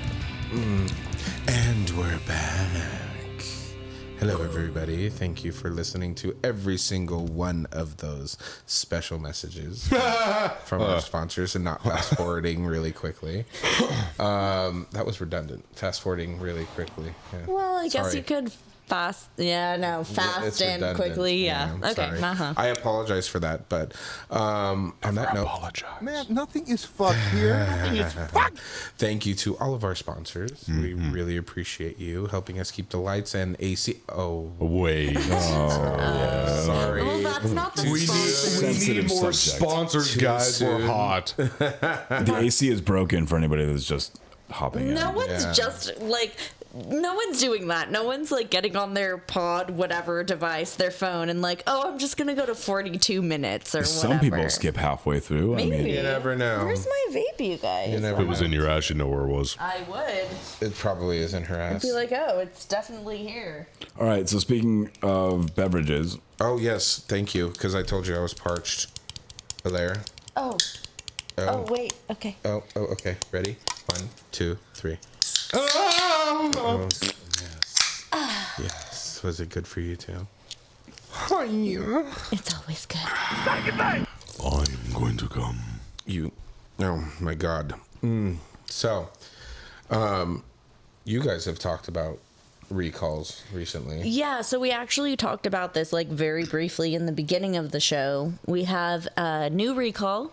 And we're back. Hello, everybody. Thank you for listening to every single one of those special messages from our sponsors and not fast forwarding really quickly. That was redundant. Fast forwarding really quickly. Yeah. Well, I guess Sorry. you could fast. Yeah, no, It's fast and redundant. quickly. Yeah. I'm Okay. sorry. I apologize for that, but on that note, Man, nothing is fucked here. Nothing is fucked. thank you to all of our sponsors. We really appreciate you helping us keep the lights and AC. Oh, Wait. sorry. Well, that's not the sponsor. We need Sensitive more subject. sponsors, Too guys. soon. We're hot. The AC is broken for anybody that's just hopping in. No one's Yeah. just like, no one's doing that. No one's like getting on their pod, whatever device, their phone, and like, oh, I'm just gonna go to 42 minutes or Some whatever. people skip halfway through. Maybe. I mean, You never know. Where's my vape, you guys? You never If it was in your ass, you know where it was. I would It probably is in her ass. be like, oh, it's definitely here. all right. So speaking of beverages, Oh, yes. Thank you. Because I told you I was parched. There. Oh, oh, wait, okay. Oh, okay. Ready? 1, 2, 3. Oh, yes. Yes. Was it good for you too? It's always good. I'm going to come. You. Oh my God. So, you guys have talked about recalls recently. Yeah, so we actually talked about this like very briefly in the beginning of the show. We have a new recall.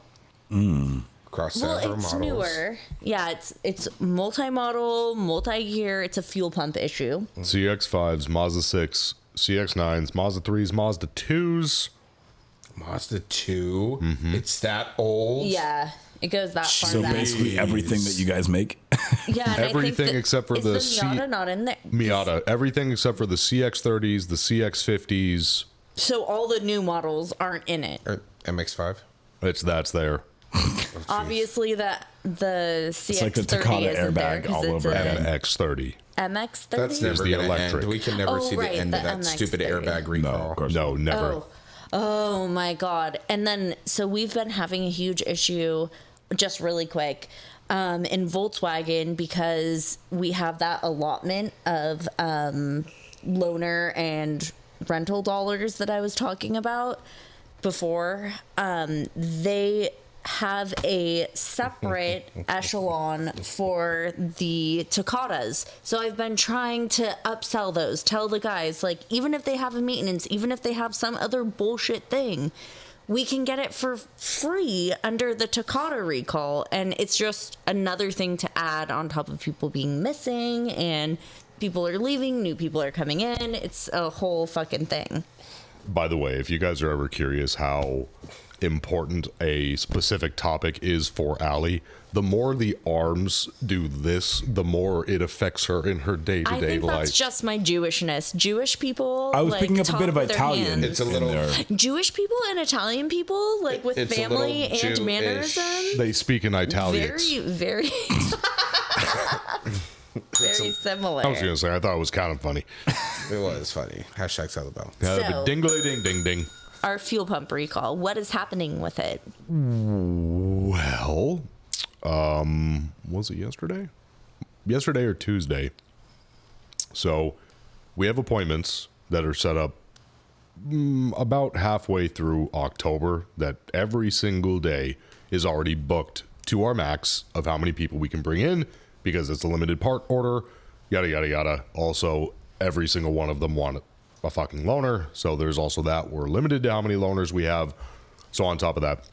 Across Well, several it's models. newer. Yeah, it's multi-model, multi-year. It's a fuel pump issue. CX-5s, Mazda 6, CX-9s, Mazda 3s, Mazda 2s. Mazda 2. It's that old. Yeah, it goes that far so back. basically everything that you guys make. Yeah, and I think everything that- except for is the Miata not in there. Miata. Everything except for the CX-30s, the CX-50s. So all the new models aren't in it. MX5. That's there. Obviously, the CX-30 It's like the Takata isn't there airbag 'cause all it's over a again. MX-30. MX-30. That's never the going to electric. end. We can never Oh, see right, the end the of that stupid MX-30. airbag recall. of course. No, never. Oh my God. And then, so we've been having a huge issue, just really quick, in Volkswagen because we have that allotment of loaner and rental dollars that I was talking about before. They have a separate echelon for the Takatas. So I've been trying to upsell those, tell the guys, like, even if they have a maintenance, even if they have some other bullshit thing, we can get it for free under the Takata recall. And it's just another thing to add on top of people being missing and people are leaving, new people are coming in. It's a whole fucking thing. By the way, if you guys are ever curious how important a specific topic is for Allie, the more the arms do this, the more it affects her in her I day-to-day think life. that's just my Jewishness. Jewish people. I was like, picking up a talk bit of with their Italian. hands. It's a in little- there. Jewish people and Italian people, like with It's a family little and Jewish. mannerisms. They speak in italics. Very, very similar. I was going to say, I thought it was kind of funny. It was funny. Hashtag Cellabelle. So- Dingly ding ding ding. Our fuel pump recall. What is happening with it? Well, was it yesterday? Yesterday or Tuesday. So we have appointments that are set up about halfway through October that every single day is already booked to our max of how many people we can bring in because it's a limited part order, yada, yada, yada. Also, every single one of them want a fucking loaner. So there's also that. We're limited to how many loaners we have. So on top of that,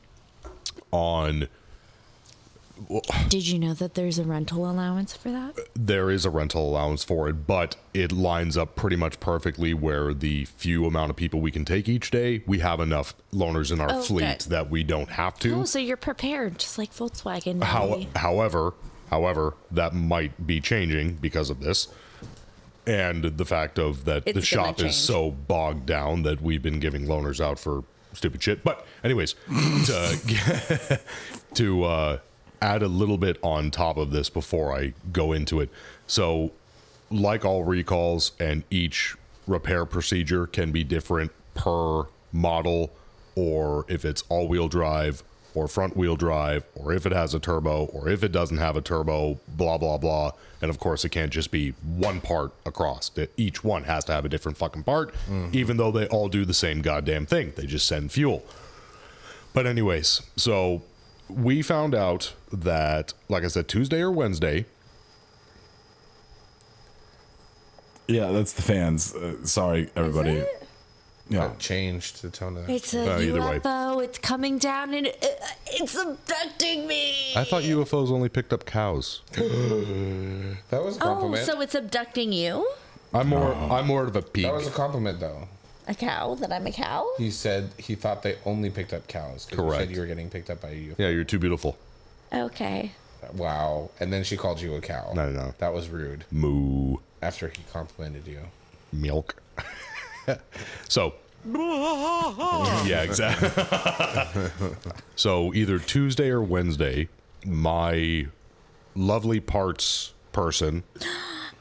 Did you know that there's a rental allowance for that? there is a rental allowance for it, but it lines up pretty much perfectly where the few amount of people we can take each day, we have enough loaners in our fleet good. that we don't have to. Oh, so you're prepared, just like Volkswagen. However, that might be changing because of this. And the fact of that It's the shop gonna is change. so bogged down that we've been giving loaners out for stupid shit. But anyways, to add a little bit on top of this before I go into it. So like all recalls, and each repair procedure can be different per model, or if it's all-wheel drive or front-wheel drive, or if it has a turbo, or if it doesn't have a turbo, blah, blah, blah. And of course, it can't just be one part across. Each one has to have a different fucking part, even though they all do the same goddamn thing. They just send fuel. But anyways, so we found out that, like I said, Tuesday or Wednesday. Yeah, that's the fans. Sorry, everybody. Yeah. That changed the tone of that. It's a either way. UFO. It's coming down and it's abducting me. I thought UFOs only picked up cows. That was a Oh, compliment. so it's abducting you? I'm more of a pig. That was a compliment, though. A cow? That I'm a cow? He said he thought they only picked up cows. 'Cause You Correct. said you were getting picked up by you. Yeah, you're too beautiful. Okay. Wow. And then she called you a cow. No. That was rude. Moo. After he complimented you. Milk. So. Yeah, exactly. So either Tuesday or Wednesday, my lovely parts person,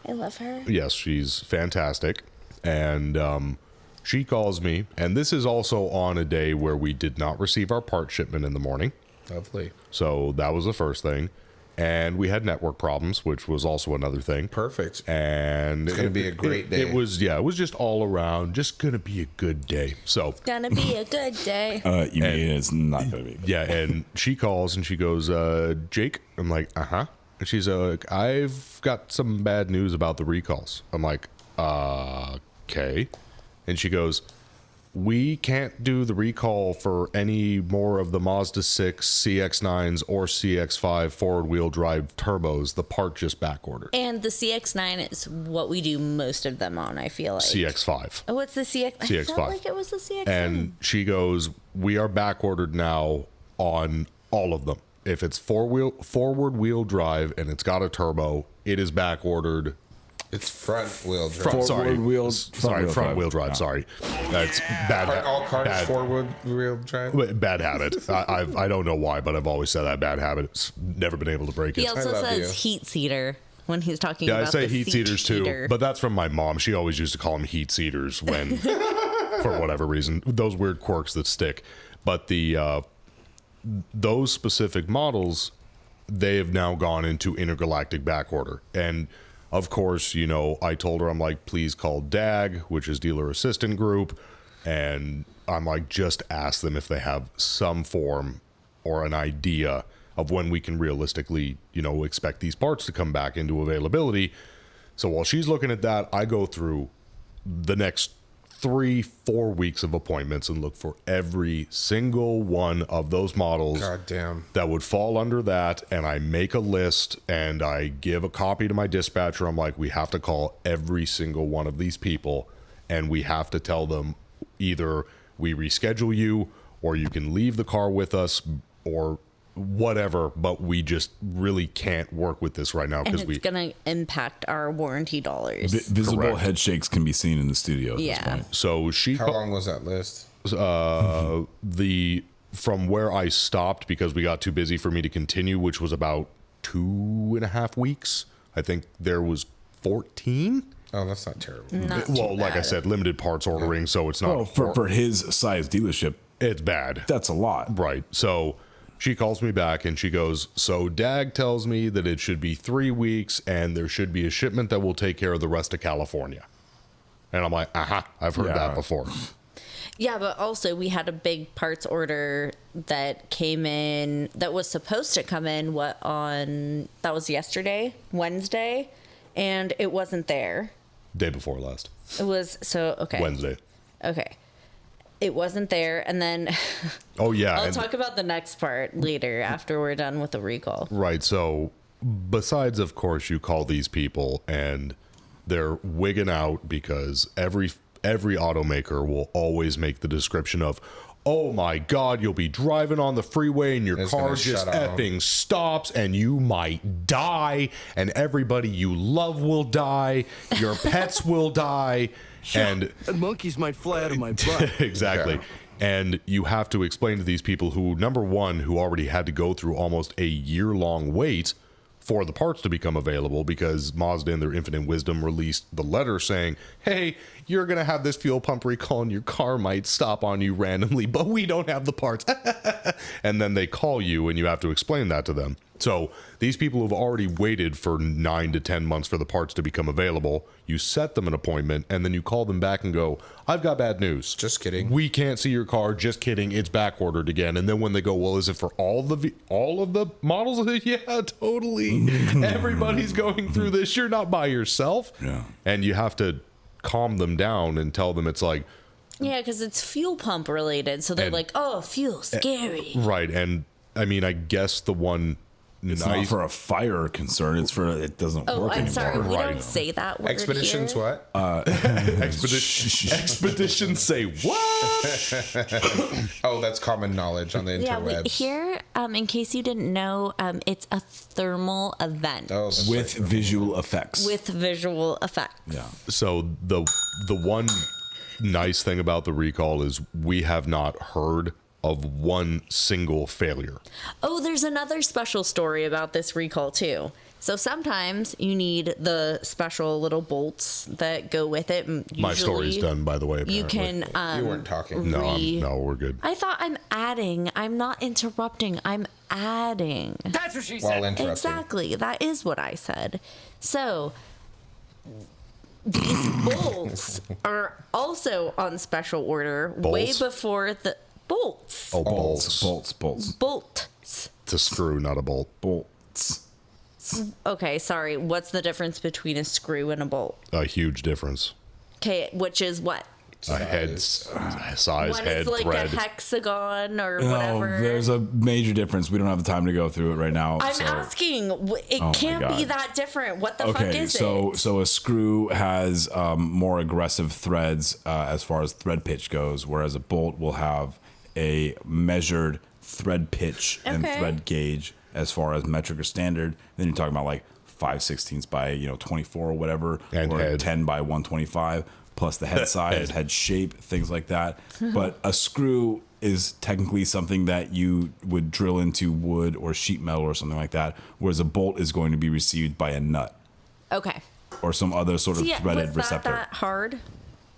I love her. yes, she's fantastic, and she calls me, and this is also on a day where we did not receive our part shipment in the morning. Lovely. So that was the first thing. And we had network problems, which was also another thing. Perfect. And It's gonna be a great day. It was just all around, just gonna be a good day. So Gonna be a good day. You mean it's not going to be. yeah, and she calls and she goes, Jake? I'm like, uh-huh. And she's like, I've got some bad news about the recalls. I'm like, okay. And she goes, we can't do the recall for any more of the Mazda 6 CX-9s or CX-5 forward-wheel drive turbos. The part just back ordered. And the CX-9 is what we do most of them on, I feel like. CX-5. Oh, what's the CX? I CX-5. felt like it was the CX-9. And she goes, we are back ordered now on all of them. If it's forward wheel drive and it's got a turbo, it is back ordered. It's front wheel drive. Front wheel drive. Yeah. Sorry, that's bad. All cars bad, forward wheel drive. bad habit. I don't know why, but I've always said that bad habit. It's never been able to break he it. also love says you. heat seater when he's talking Yeah, about I say the heat seaters heater. too, but that's from my mom. She always used to call them heat seaters when, for whatever reason, those weird quirks that stick. But those specific models, they have now gone into intergalactic back order. And of course, I told her, I'm like, please call DAG, which is Dealer Assistant Group. And I'm like, just ask them if they have some form or an idea of when we can realistically, expect these parts to come back into availability. So while she's looking at that, I go through the next 3-4 weeks of appointments and look for every single one of those models God damn. that would fall under that, and I make a list and I give a copy to my dispatcher. I'm like, we have to call every single one of these people, and we have to tell them either we reschedule you or you can leave the car with us or whatever, but we just really can't work with this right now And because it's going to impact our warranty dollars. Visible Correct. head shakes can be seen in the studio at Yeah. this point. So she How long was that list? from where I stopped because we got too busy for me to continue, which was about 2.5 weeks. I think there was 14. Oh, that's not terrible. Not Well, too like I bad. said, limited parts ordering, so it's not. Well, for his size dealership, it's bad. that's a lot. Right. So she calls me back and she goes, so DAG tells me that it should be 3 weeks and there should be a shipment that will take care of the rest of California. And I'm like, I've heard Yeah. that before. Yeah, but also we had a big parts order that came in that was supposed to come in that was yesterday, Wednesday, and it wasn't there. Day before last. It was okay. Wednesday. Okay. It wasn't there, and then Oh yeah. I'll talk about the next part later after we're done with the recall. Right. So besides, of course, you call these people and they're wigging out because every automaker will always make the description of, oh my God, you'll be driving on the freeway and your It's car gonna just shut off. effing stops and you might die and everybody you love will die, your pets will die, and monkeys might fly out of my butt. exactly. Yeah. And you have to explain to these people who, number one, who already had to go through almost a year-long wait for the parts to become available because Mazda in their infinite wisdom released the letter saying, hey, you're going to have this fuel pump recall and your car might stop on you randomly, but we don't have the parts. And then they call you and you have to explain that to them. So these people have already waited for 9 to 10 months for the parts to become available. You set them an appointment and then you call them back and go, I've got bad news. Just kidding. We can't see your car. Just kidding. It's back ordered again. And then when they go, well, is it for all of the models? Yeah, totally. Everybody's going through this. You're not by yourself. Yeah. And you have to calm them down and tell them it's like, Yeah, because it's fuel pump related, so they're And- like, "Oh, fuel, scary." right. And I mean, I guess the one It's not for a fire concern. It's for it doesn't Oh, work I'm anymore. sorry, we Right. don't say that word Expeditions, here. what? Expeditions say what? Oh, that's common knowledge on the Yeah, interwebs. here, in case you didn't know, it's a thermal event Oh, that's With right. visual effects. with visual effects. Yeah. So the one nice thing about the recall is we have not heard of one single failure. Oh, there's another special story about this recall too. So sometimes you need the special little bolts that go with it. My story's done, by the way. You apparently. can. You weren't talking. No, no, we're good. I thought I'm adding. I'm not interrupting. I'm adding. That's what she While said. interrupting. Exactly. That is what I said. So these bolts are also on special order way Bolts? before the bolts. Oh, bolts. Bolts. It's a screw, not a bolt. Bolts. Okay, sorry. What's the difference between a screw and a bolt? A huge difference. Okay, which is what? A head size, One head is like thread. a hexagon or No, whatever. there's a major difference. We don't have the time to go through it right now. I'm so. asking. It my can't be God. that different. What the fuck Okay, is so it? so a screw has more aggressive threads as far as thread pitch goes, whereas a bolt will have a measured thread pitch and Okay. thread gauge as far as metric or standard. Then you're talking about like 5/16 by 24 or whatever, And or head. 10 by 125, plus the head size, head shape, things like that. But a screw is technically something that you would drill into wood or sheet metal or something like that, whereas a bolt is going to be received by a nut Okay. or some other sort of Yeah, threaded was receptor. that hard?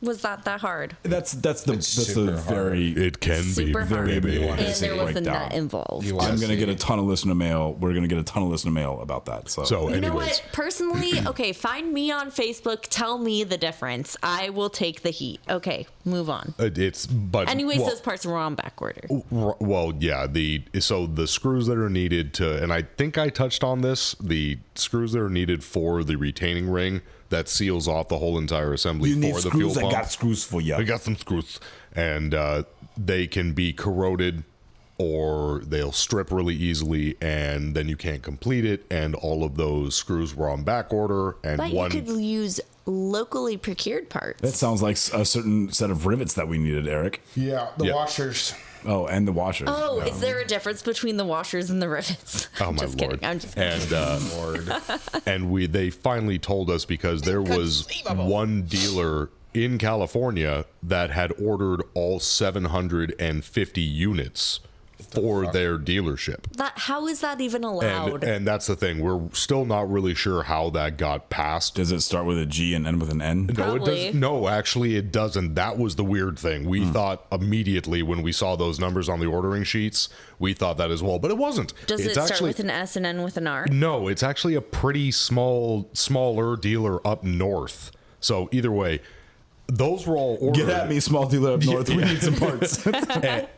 Was that hard? That's the super hard. very It can Super be hard. very Maybe big. one. And Basic there was a breakdown. nut involved. You I'm wanna gonna see- get a ton of listener mail. We're gonna get a ton of listener mail about that. So, So, You know anyways, what? Personally, okay, find me on Facebook. Tell me the difference. I will take the heat. Okay, move on. it's but Anyways, well, those parts were on back order. well, yeah. The screws that are needed to, and I think I touched on this. The screws that are needed for the retaining ring that seals off the whole entire assembly you need for the fuel screws. I pump. got screws for you. We got some screws, and they can be corroded, or they'll strip really easily, and then you can't complete it. And all of those screws were on back order, and But one. you could use locally procured parts. That sounds like a certain set of rivets that we needed, Eric. Yeah, the Yeah. washers. Oh, and the washers. Oh, is there a difference between the washers and the rivets? Oh my just lord! kidding. I'm just kidding. And they finally told us because there was one dealer in California that had ordered all 750 units for their dealership. How is that even allowed? And that's the thing. We're still not really sure how that got passed. Does it start with a G and end with an N? No, it Probably. doesn't. No, actually, it doesn't. That was the weird thing. We thought immediately when we saw those numbers on the ordering sheets, we thought that as well, but it wasn't. Does it's it start actually, with an S and end with an R? No, it's actually a pretty smaller dealer up north. So either way, those were all ordered. Get at me, small dealer up north. We need some parts.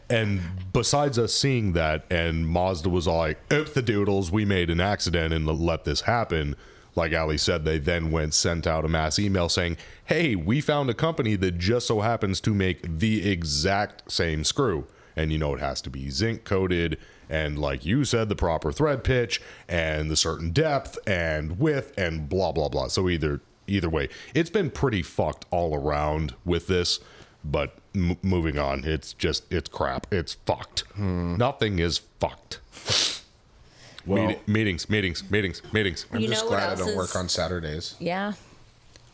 and besides us seeing that, and Mazda was all like, "Oops, the doodles, we made an accident and let this happen." Like Ali said, they then sent out a mass email saying, "Hey, we found a company that just so happens to make the exact same screw. And it has to be zinc coated, and like you said, the proper thread pitch and the certain depth and width and blah, blah, blah." So either way, it's been pretty fucked all around with this, but moving on, it's crap. It's fucked. Nothing is fucked. Well, Meetings. I'm You just know what glad I else don't is- work on Saturdays. Yeah.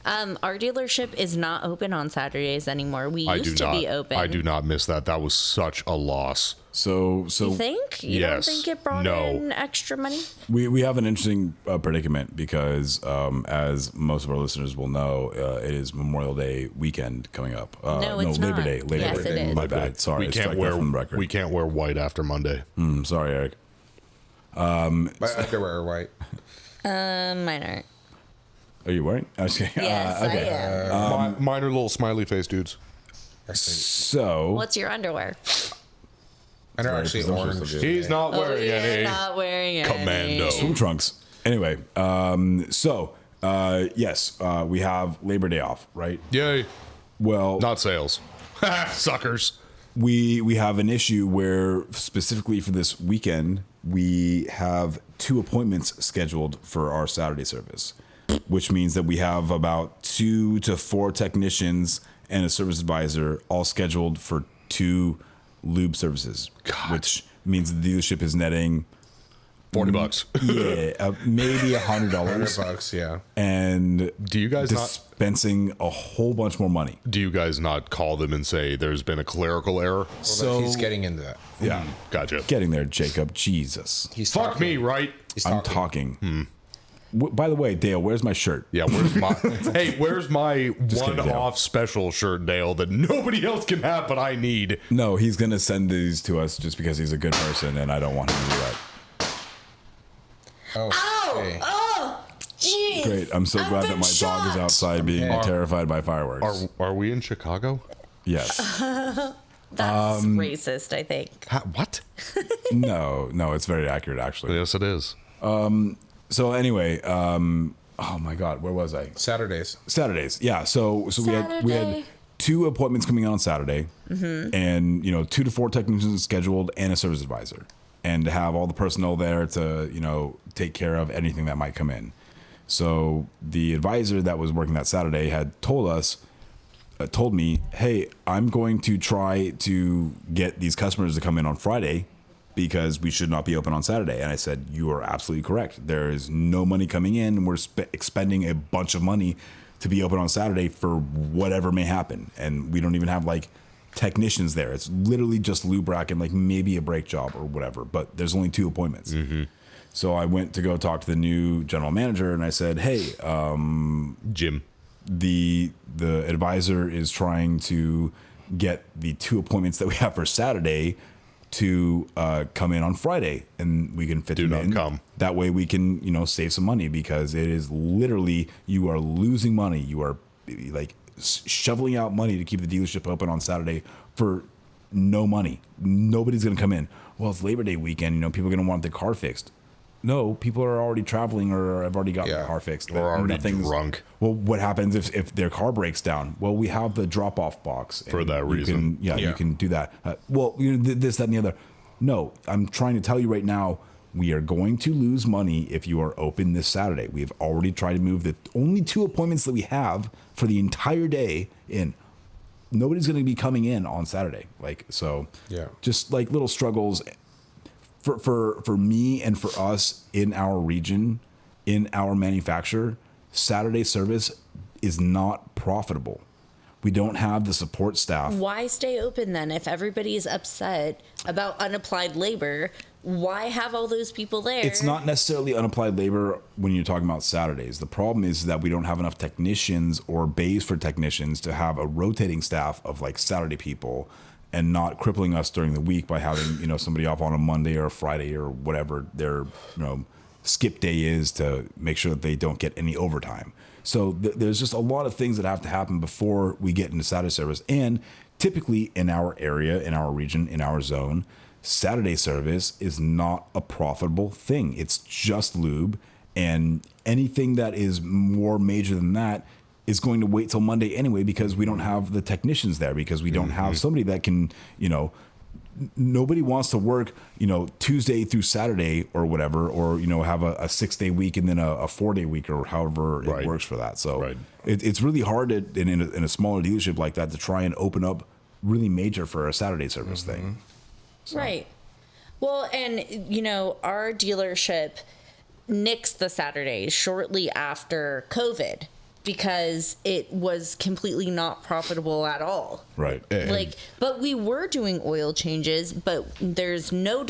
Our dealership is not open on Saturdays anymore. We I used do to not. be open. I do not miss that. That was such a loss. so You think? You Yes. don't think it brought No. in extra money? we have an interesting predicament because, as most of our listeners will know, it is Memorial Day weekend coming up. No, it's Labor not. Day. Labor Yes, Day. it is. My bad. Sorry, We can't strike that wear from the record. we can't wear white after Monday. Sorry, Eric. My underwear are white. Mine aren't. Are you wearing? I was kidding. Yes, I am. Mine are little smiley face dudes. So What's your underwear? Mine are actually presumptuous orange. of you. He's not wearing any. You're not wearing any. Commando. swim trunks. Anyway, yes, we have Labor Day off, right? Yay. Well, Not sales. Suckers. we have an issue where specifically for this weekend we have 2 appointments scheduled for our Saturday service, which means that we have about 2 to 4 technicians and a service advisor all scheduled for 2 lube services, which means the dealership is netting $40. maybe $100 $100, yeah. and Do you guys not? dispensing a whole bunch more money. Do you guys not call them and say there's been a clerical error? So he's getting into that. Yeah, Gotcha. getting there, Jacob. Jesus, He's Fuck talking. me, right? He's I'm talking. By the way, Dale, where's my shirt? Yeah, where's my where's my kidding, one-off special shirt, Dale, that nobody else can have but I need? No, he's gonna send these to us just because he's a good person, and I don't want him to do that. Oh, okay. Oh, jeez. Great. I'm so glad that my dog is outside being terrified by Are fireworks. are we in Chicago? Yes. That's racist, I think. What? No, it's very accurate actually. Yes, it is. So anyway, oh my God, where was I? Saturdays. Saturdays. Yeah. So we had Saturday. 2 appointments coming on Saturday, and 2 to 4 technicians scheduled and a service advisor, and to have all the personnel there to take care of anything that might come in. So the advisor that was working that Saturday had told me, "Hey, I'm going to try to get these customers to come in on Friday because we should not be open on Saturday." And I said, "You are absolutely correct. There is no money coming in, and we're expending a bunch of money to be open on Saturday for whatever may happen. And we don't even have like technicians there. It's literally just lube rack and like maybe a brake job or whatever, but there's only 2 appointments." So I went to go talk to the new general manager, and I said, "Hey, Jim. the advisor is trying to get the 2 appointments that we have for Saturday to come in on Friday, and we can fit Do them not in. come. That way we can save some money, because it is literally, you are losing money. You are like shoveling out money to keep the dealership open on Saturday for no money. Nobody's going to come in. Well, it's Labor Day weekend. People are going to want their car fixed. No, people are already traveling or have already gotten their car fixed. Or already Nothing's- drunk. Well, what happens if their car breaks down? Well, we have the drop-off box. For and that you reason. You can do that. This, that, and the other. No, I'm trying to tell you right now, we are going to lose money if you are open this Saturday. We have already tried to move the only 2 appointments that we have for the entire day in. Nobody's going to be coming in on Saturday. Just like little struggles for me and for us in our region, in our manufacturer. Saturday service is not profitable. We don't have the support staff. Why stay open then if everybody's upset about unapplied labor? Why have all those people there? It's not necessarily unapplied labor when you're talking about Saturdays. The problem is that we don't have enough technicians or bays for technicians to have a rotating staff of like Saturday people, and not crippling us during the week by having somebody off on a Monday or a Friday or whatever their skip day is, to make sure that they don't get any overtime. So there's just a lot of things that have to happen before we get into Saturday service. And typically in our area, in our region, in our zone, Saturday service is not a profitable thing. It's just lube, and anything that is more major than that is going to wait till Monday anyway, because we don't have the technicians there, because we don't have somebody that can, nobody wants to work, Tuesday through Saturday or whatever, or, have a 6-day week and then a 4-day week, or however it works for that. So it's really hard in a smaller dealership like that to try and open up really major for a Saturday service thing. So. Right. Well, and, our dealership nixed the Saturdays shortly after COVID because it was completely not profitable at all. Right. But we were doing oil changes, but there's no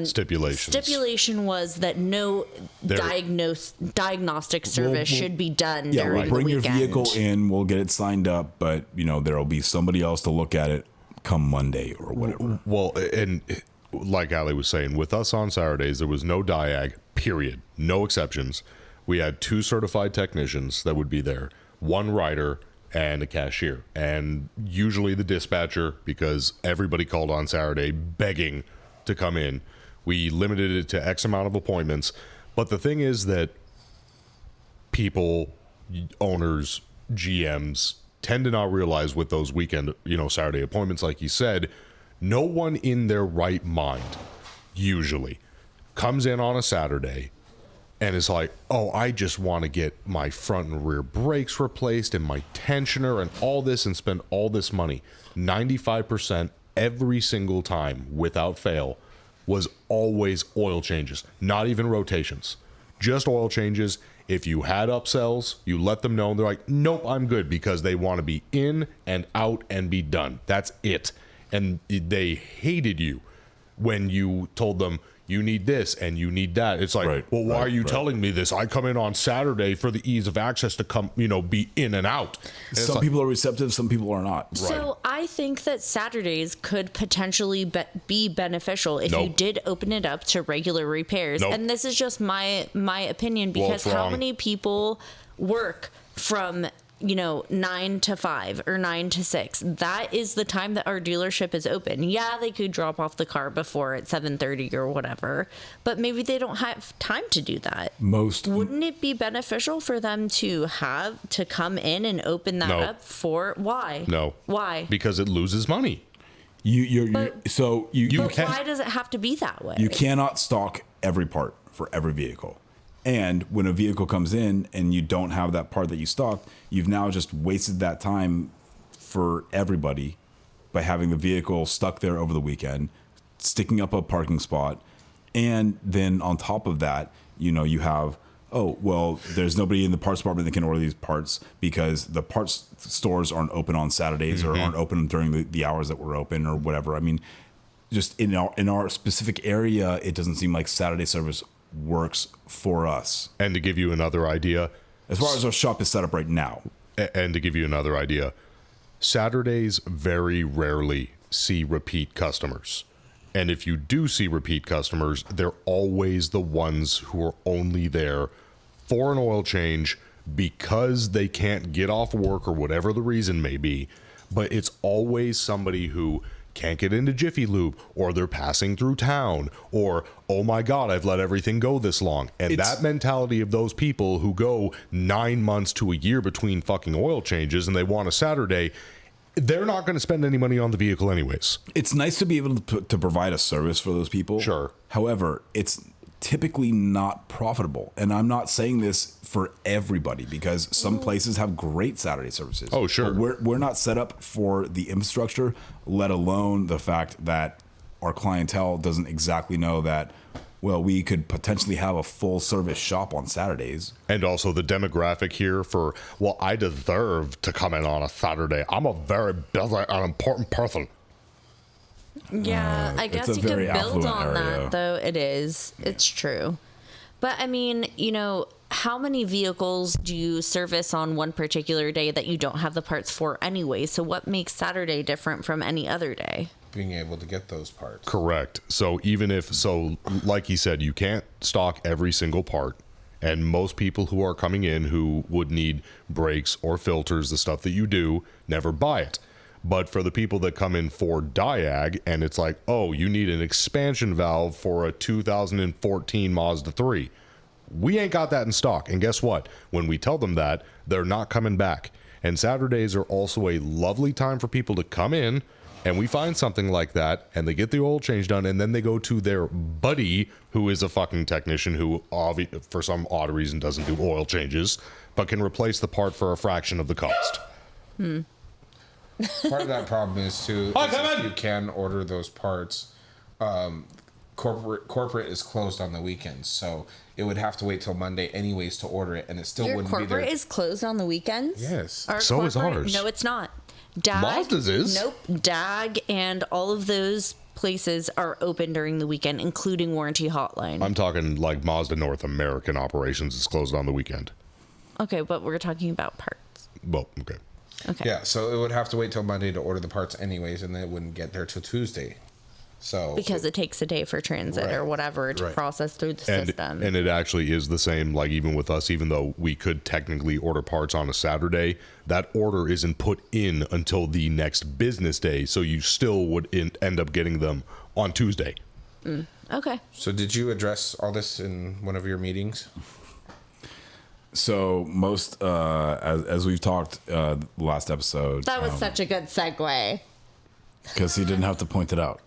stipulations. Stipulation was that no diagnostic service should be done during the weekend. Bring your vehicle in, we'll get it signed up, but there'll be somebody else to look at it come Monday or whatever. Well, and like Ali was saying, with us on Saturdays, there was no diag, period. No exceptions. We had 2 certified technicians that would be there, 1 rider and a cashier, and usually the dispatcher, because everybody called on Saturday begging to come in. We limited it to X amount of appointments. But the thing is that people, owners, GMs, tend to not realize with those weekend, Saturday appointments, like you said, no one in their right mind usually comes in on a Saturday and is like, oh, I just want to get my front and rear brakes replaced and my tensioner and all this and spend all this money. 95% every single time, without fail, was always oil changes, not even rotations, just oil changes. If you had upsells, you let them know, and they're like, nope, I'm good, because they want to be in and out and be done. That's it. And they hated you when you told them you need this and you need that. It's like, why are you telling me this? I come in on Saturday for the ease of access to come, be in and out. And some people are receptive, some people are not. So I think that Saturdays could potentially be beneficial if you did open it up to regular repairs. And this is just my opinion, because how many people work from 9 to 5 or 9 to 6. That is the time that our dealership is open. Yeah, they could drop off the car before at 7:30 or whatever, but maybe they don't have time to do that. Wouldn't it be beneficial for them to come in and open that up for why? No. Why? Because it loses money. But why does it have to be that way? You cannot stock every part for every vehicle. And when a vehicle comes in and you don't have that part that you stocked, you've now just wasted that time for everybody by having the vehicle stuck there over the weekend, sticking up a parking spot. And then on top of that, you have, there's nobody in the parts department that can order these parts because the parts stores aren't open on Saturdays or aren't open during the hours that we're open or whatever. I mean, just in our specific area, it doesn't seem like Saturday service works for us. And to give you another idea, as far as our shop is set up right now, and to give you another idea, Saturdays very rarely see repeat customers. And if you do see repeat customers, they're always the ones who are only there for an oil change because they can't get off work or whatever the reason may be. But it's always somebody who can't get into Jiffy Lube, or they're passing through town, or, oh my God, I've let everything go this long. And that mentality of those people who go 9 months to a year between fucking oil changes and they want a Saturday, they're not going to spend any money on the vehicle anyways. It's nice to be able to provide a service for those people. Sure. However, it's typically not profitable. And I'm not saying this for everybody, because some places have great Saturday services. Oh, sure. But we're not set up for the infrastructure, let alone the fact that our clientele doesn't exactly know that, well, we could potentially have a full service shop on Saturdays. And also the demographic here for, well, I deserve to come in on a Saturday. I'm a very busy and important person. Yeah, I guess you could build on that, though. It's true. But I mean, how many vehicles do you service on one particular day that you don't have the parts for anyway? So what makes Saturday different from any other day? Being able to get those parts. Correct. So like he said, you can't stock every single part. And most people who are coming in who would need brakes or filters, the stuff that you do, never buy it. But for the people that come in for diag, and it's like, oh, you need an expansion valve for a 2014 Mazda 3. We ain't got that in stock. And guess what? When we tell them that, they're not coming back. And Saturdays are also a lovely time for people to come in, and we find something like that, and they get the oil change done, and then they go to their buddy, who is a fucking technician who, for some odd reason, doesn't do oil changes, but can replace the part for a fraction of the cost. Part of that problem is too, if you can order those parts, corporate is closed on the weekends, so it would have to wait till Monday anyways to order it, and it still Your wouldn't be there. corporate is closed on the weekends? Yes. Our So is corporate- ours. No, it's not. DAG, Mazda's is. Nope. DAG and all of those places are open during the weekend, including Warranty Hotline. I'm talking like Mazda North American operations is closed on the weekend. Okay, but we're talking about parts. Well, okay. Okay. Yeah, so it would have to wait till Monday to order the parts anyways, and then it wouldn't get there till Tuesday. So Because it takes a day for transit or Right. whatever to Right. process through the system. And it actually is the same, like even with us, even though we could technically order parts on a Saturday, that order isn't put in until the next business day. So you still would end up getting them on Tuesday. Okay. So did you address all this in one of your meetings? So most, as we've talked last episode, That was such a good segue. because he didn't have to point it out.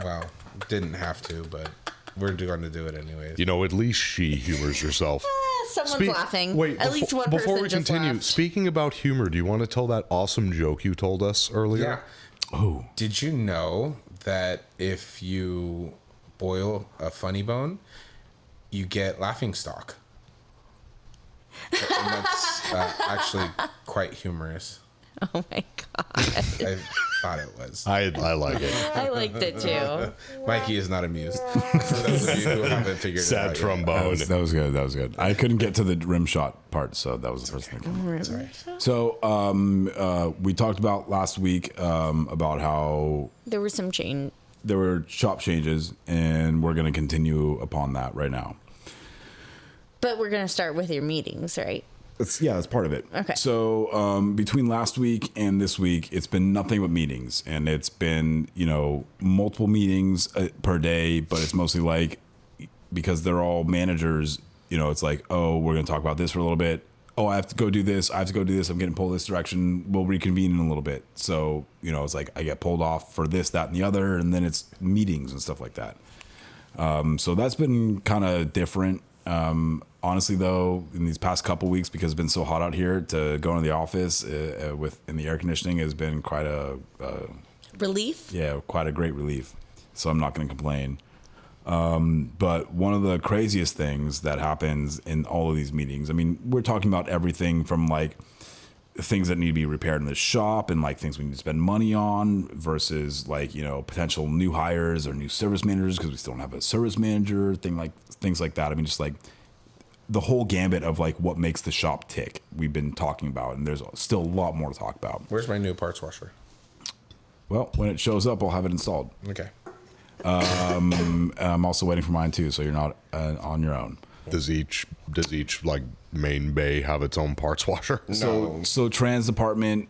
Well, didn't have to, but we're going to do it anyways. You know, at least she humors herself. Someone's laughing. Wait, At least one before person we just continue, laughed. speaking about humor, do you want to tell that awesome joke you told us earlier? Yeah. Oh, Did you know that if you boil a funny bone, you get laughing stock? And that's actually quite humorous. Oh my God. I thought it was. I like it. I liked it too. Mikey is not amused. For those of you who haven't figured it Sad out yet. trombone. that was good. That was good. I couldn't get to the rim shot part, so that was the first thing. So we talked about last week about how There was some change. there were shop changes, and we're going to continue upon that right now. But we're going to start with your meetings, right? That's part of it. Okay. So between last week and this week, it's been nothing but meetings, and it's been multiple meetings per day. But it's mostly like, because they're all managers, it's like, oh, we're going to talk about this for a little bit. Oh, I have to go do this. I have to go do this. I'm getting pulled this direction. We'll reconvene in a little bit. So it's like I get pulled off for this, that, and the other, and then it's meetings and stuff like that. So that's been kind of different. Honestly, though, in these past couple weeks, because it's been so hot out here, to go into the office in the air conditioning has been quite a Relief? quite a great relief. So I'm not going to complain. But one of the craziest things that happens in all of these meetings, I mean, we're talking about everything from like things that need to be repaired in the shop and like things we need to spend money on versus like potential new hires or new service managers because we still don't have a service manager, things like that. I mean, just like the whole gambit of like what makes the shop tick we've been talking about, and there's still a lot more to talk about. Where's my new parts washer? Well, when it shows up, I'll have it installed. Okay. I'm also waiting for mine too, so you're not on your own. Does each like main bay have its own parts washer? So trans department,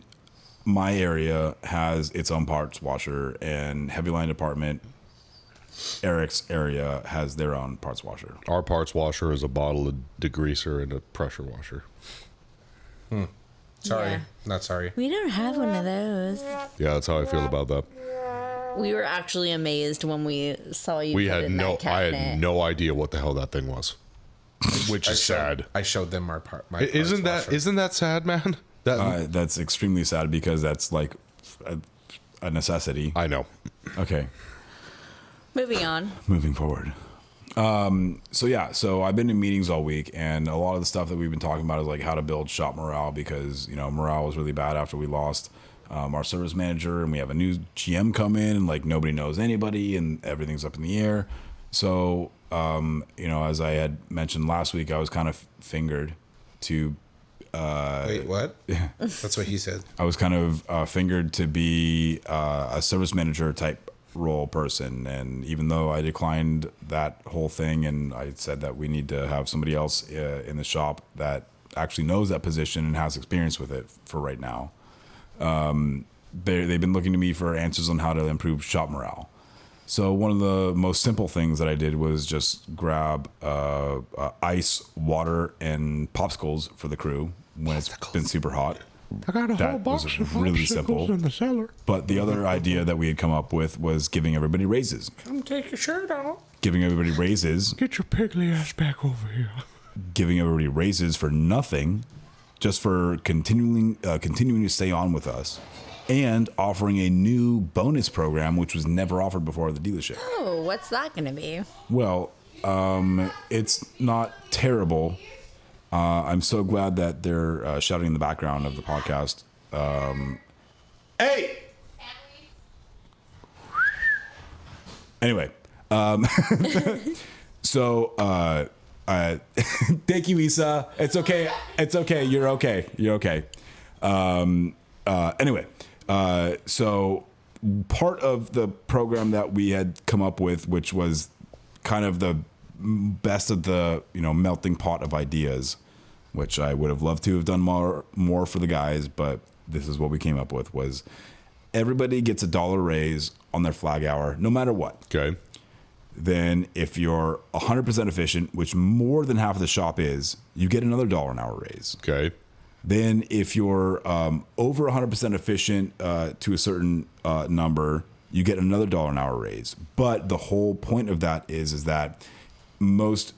my area has its own parts washer, and heavy line department, Eric's area has their own parts washer. Our parts washer is a bottle of degreaser and a pressure washer. Sorry. Yeah. Not sorry. We don't have one of those. Yeah, that's how I feel about that. We were actually amazed when we saw you. We put had in no, that I cabinet. had no idea what the hell that thing was, which is sad. I showed them my parts Isn't that sad, man? That's extremely sad because that's like a necessity. I know. Okay, Moving on. moving forward. So I've been in meetings all week, and a lot of the stuff that we've been talking about is like how to build shop morale, because morale was really bad after we lost our service manager, and we have a new GM come in, and like nobody knows anybody, and everything's up in the air. So as I had mentioned last week, I was kind of fingered to Wait, what? That's what he said. I was kind of fingered to be a service manager type role person. And even though I declined that whole thing and I said that we need to have somebody else in the shop that actually knows that position and has experience with it for right now, they've been looking to me for answers on how to improve shop morale. So one of the most simple things that I did was just grab ice, water, and popsicles for the crew when it's been super hot. I got a whole box of really simple in the cellar. But the other idea that we had come up with was giving everybody raises. Come take your shirt off. Giving everybody raises. Get your piggly ass back over here. Giving everybody raises for nothing, just for continuing to stay on with us. And offering a new bonus program, which was never offered before at the dealership. Oh, what's that going to be? Well, it's not terrible. I'm so glad that they're shouting in the background of the podcast. Hey! Anyway, so thank you, Isa. It's okay. It's okay. You're okay. You're okay. Anyway. So part of the program that we had come up with, which was kind of the best of the, melting pot of ideas, which I would have loved to have done more for the guys, but this is what we came up with, was everybody gets $1 raise on their flag hour, no matter what. Okay. Then if you're 100% efficient, which more than half of the shop is, you get another $1 an hour raise. Okay. Then if you're over 100% efficient to a certain number, you get another $1 an hour raise. But the whole point of that is that most,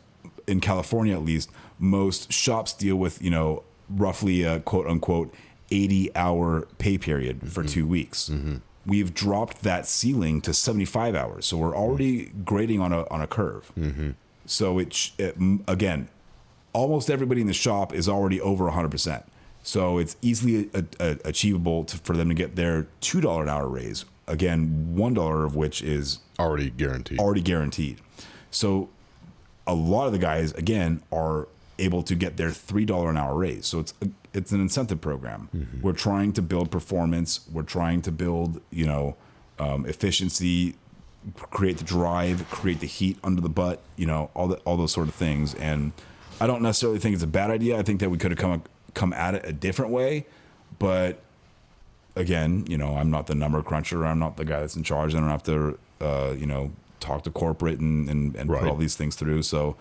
in California at least, most shops deal with, roughly a quote unquote 80-hour pay period for 2 weeks. Mm-hmm. We've dropped that ceiling to 75 hours. So we're already grading on a curve. Mm-hmm. So it again, almost everybody in the shop is already over 100%. So it's easily achievable for them to get their $2 an hour raise. Again, $1 of which is already guaranteed. So a lot of the guys, again, are able to get their $3 an hour raise. So it's an incentive program. Mm-hmm. We're trying to build performance. We're trying to build, efficiency, create the drive, create the heat under the butt, all those sort of things. And I don't necessarily think it's a bad idea. I think that we could have come at it a different way, but again, I'm not the number cruncher. I'm not the guy that's in charge. I don't have to, talk to corporate and right. Put all these things through. So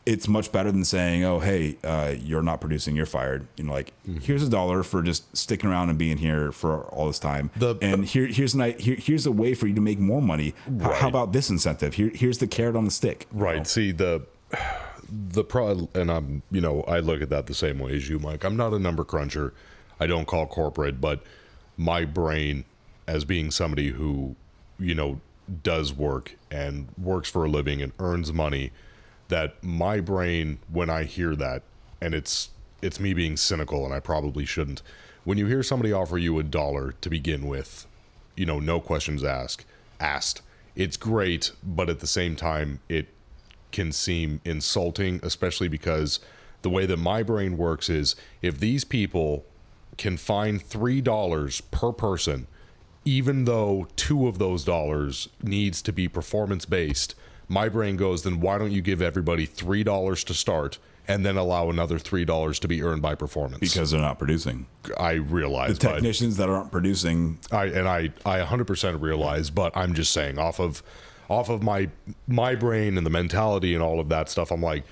it's much better than saying, oh, hey, you're not producing, you're fired. Here's $1 for just sticking around and being here for all this time. Here's a way for you to make more money. Right. How about this incentive? Here's the carrot on the stick. Right. See, the pro, and I'm, I look at that the same way as you, Mike. I'm not a number cruncher. I don't call corporate, but my brain, as being somebody who, does work and works for a living and earns money, that my brain, when I hear that, and it's me being cynical, and I probably shouldn't. When you hear somebody offer you $1 to begin with, no questions asked. It's great, but at the same time, it can seem insulting, especially because the way that my brain works is if these people can find $3 per person, even though 2 of those dollars needs to be performance based, my brain goes, then why don't you give everybody $3 to start and then allow another $3 to be earned by performance? Because they're not producing. I realize the technicians that aren't producing. I 100% realize, but I'm just saying off of my brain and the mentality and all of that stuff, I'm like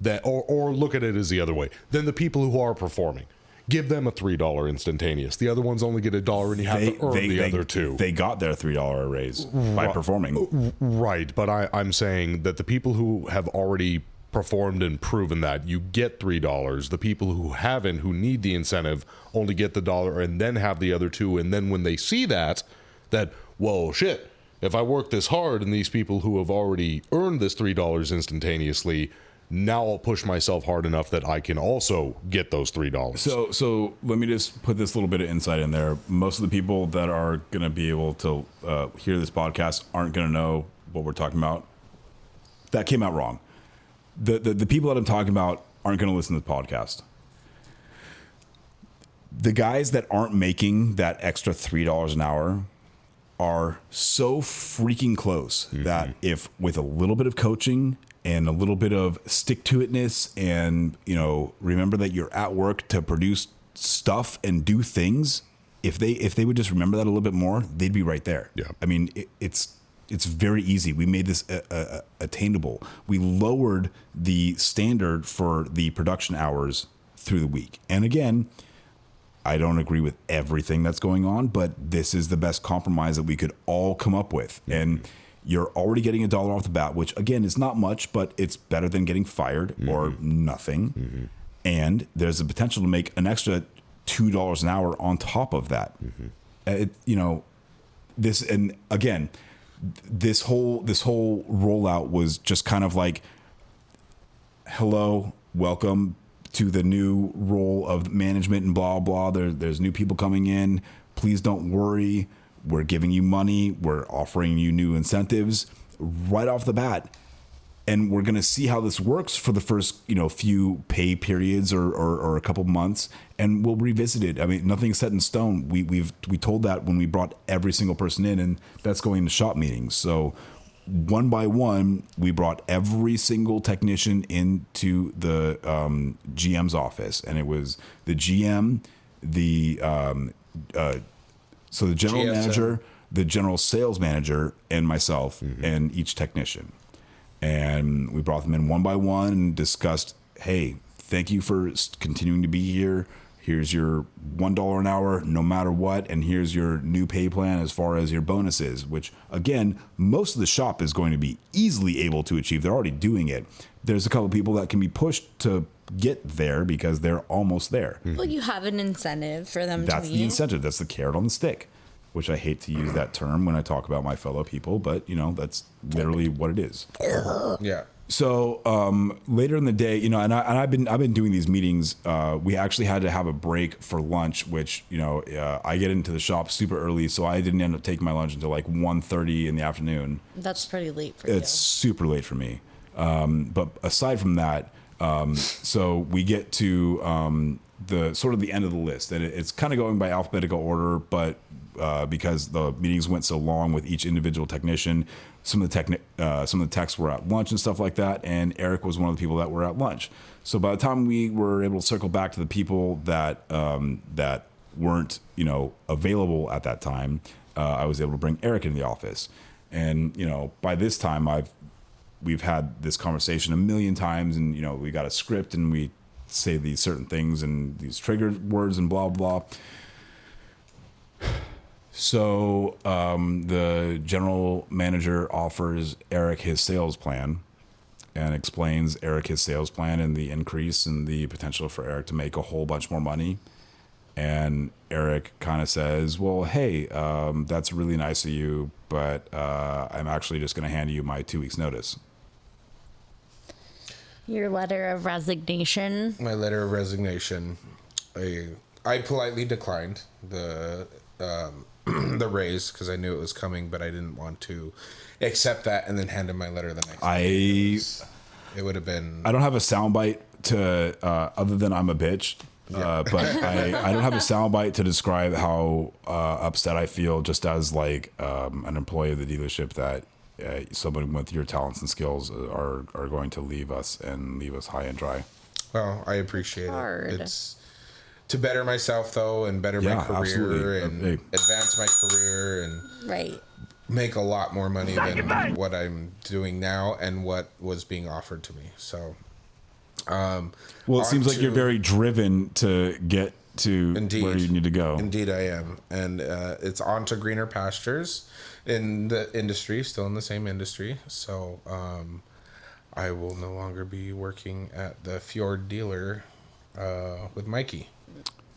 that, or look at it as the other way. Then the people who are performing, give them a $3 instantaneous. The other ones only get $1 and you have to earn the other 2. They got their $3 raise by performing. Right, but I'm saying that the people who have already performed and proven that, you get $3. The people who haven't, who need the incentive, only get the $1 and then have the other 2. And then when they see that, whoa, shit, if I work this hard and these people who have already earned this $3 instantaneously, now I'll push myself hard enough that I can also get those $3. So let me just put this little bit of insight in there. Most of the people that are going to be able to hear this podcast aren't going to know what we're talking about. That came out wrong. The people that I'm talking about aren't going to listen to the podcast. The guys that aren't making that extra $3 an hour are so freaking close that if with a little bit of coaching and a little bit of stick to itness and, remember that you're at work to produce stuff and do things, if they would just remember that a little bit more, they'd be right there. Yeah. I mean, it's very easy. We made this attainable. We lowered the standard for the production hours through the week. And again, I don't agree with everything that's going on, but this is the best compromise that we could all come up with. And you're already getting $1 off the bat, which again is not much, but it's better than getting fired or nothing. And there's the potential to make an extra $2 an hour on top of that. This, and again, this whole rollout was just kind of like, hello, welcome to the new role of management and blah, blah. There's new people coming in. Please don't worry. We're giving you money. We're offering you new incentives right off the bat. And we're going to see how this works for the first, few pay periods or a couple months, and we'll revisit it. I mean, nothing's set in stone. We told that when we brought every single person in, and that's going to shop meetings. So one by one, we brought every single technician into the GM's office, and it was the GM, the general GSM. manager, the general sales manager, and myself, and each technician. And we brought them in one by one and discussed, hey, thank you for continuing to be here. Here's your $1 an hour, no matter what. And here's your new pay plan as far as your bonuses, which, again, most of the shop is going to be easily able to achieve. They're already doing it. There's a couple of people that can be pushed to get there because they're almost there. Well, you have an incentive for them That's to the meet. incentive. That's the carrot on the stick, which I hate to use that term when I talk about my fellow people, but, that's literally what it is. Yeah. So later in the day, and I've been doing these meetings. We actually had to have a break for lunch, which I get into the shop super early, so I didn't end up taking my lunch until like 1:30 in the afternoon. That's pretty late for It's super late for me. But aside from that, so we get to the sort of the end of the list, and it's kind of going by alphabetical order, but because the meetings went so long with each individual technician, some of the techs were at lunch and stuff like that, and Eric was one of the people that were at lunch. So by the time we were able to circle back to the people that that weren't available at that time, I was able to bring Eric into the office, and by this time we've had this conversation a million times, and we got a script and we say these certain things and these trigger words and blah blah. So the general manager offers Eric his sales plan and explains Eric his sales plan and the increase and the potential for Eric to make a whole bunch more money. And Eric kind of says, well, hey, that's really nice of you, but I'm actually just going to hand you my 2 weeks notice. Your letter of resignation. My letter of resignation. I politely declined the raise because I knew it was coming, but I didn't want to accept that and then hand him my letter the next day. It would have been. I don't have a soundbite to other than I'm a bitch, but I don't have a soundbite to describe how upset I feel just as like an employee of the dealership that someone with your talents and skills are going to leave us and leave us high and dry. Well, I appreciate it. It's to better myself though, and better my career, absolutely. And advance my career, and make a lot more money than what I'm doing now and what was being offered to me. So, well, it seems like you're very driven to get to where you need to go. Indeed, I am, and it's on to greener pastures in the industry, still in the same industry. So, I will no longer be working at the Fjord dealer with Mikey.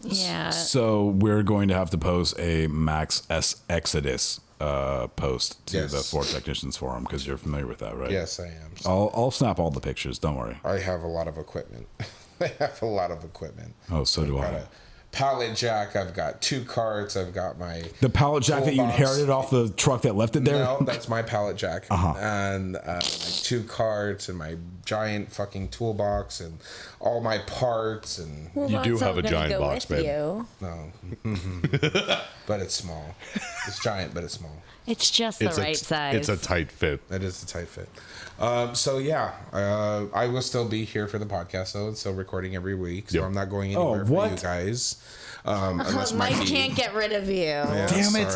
Yeah. So we're going to have to post a Max S Exodus post to the Ford Technicians Forum because you're familiar with that, right? Yes, I am. I'll snap all the pictures. Don't worry. I have a lot of equipment. I have a lot of equipment. Oh, so do I. pallet jack. I've got 2 carts. I've got my The pallet jack that you toolbox. inherited off the truck that left it there? No, that's my pallet jack. And my 2 carts and my giant fucking toolbox and all my parts and Well, You do that's have all a gonna giant go box, with babe. you. no, but it's small. It's giant, but it's small. It's just the right size. It's a tight fit. That is a tight fit. So yeah, I will still be here for the podcast though. It's still recording every week, so Yep. I'm not going anywhere for what? you guys. Unless Mike Mikey- can't get rid of you. Yeah, Damn it.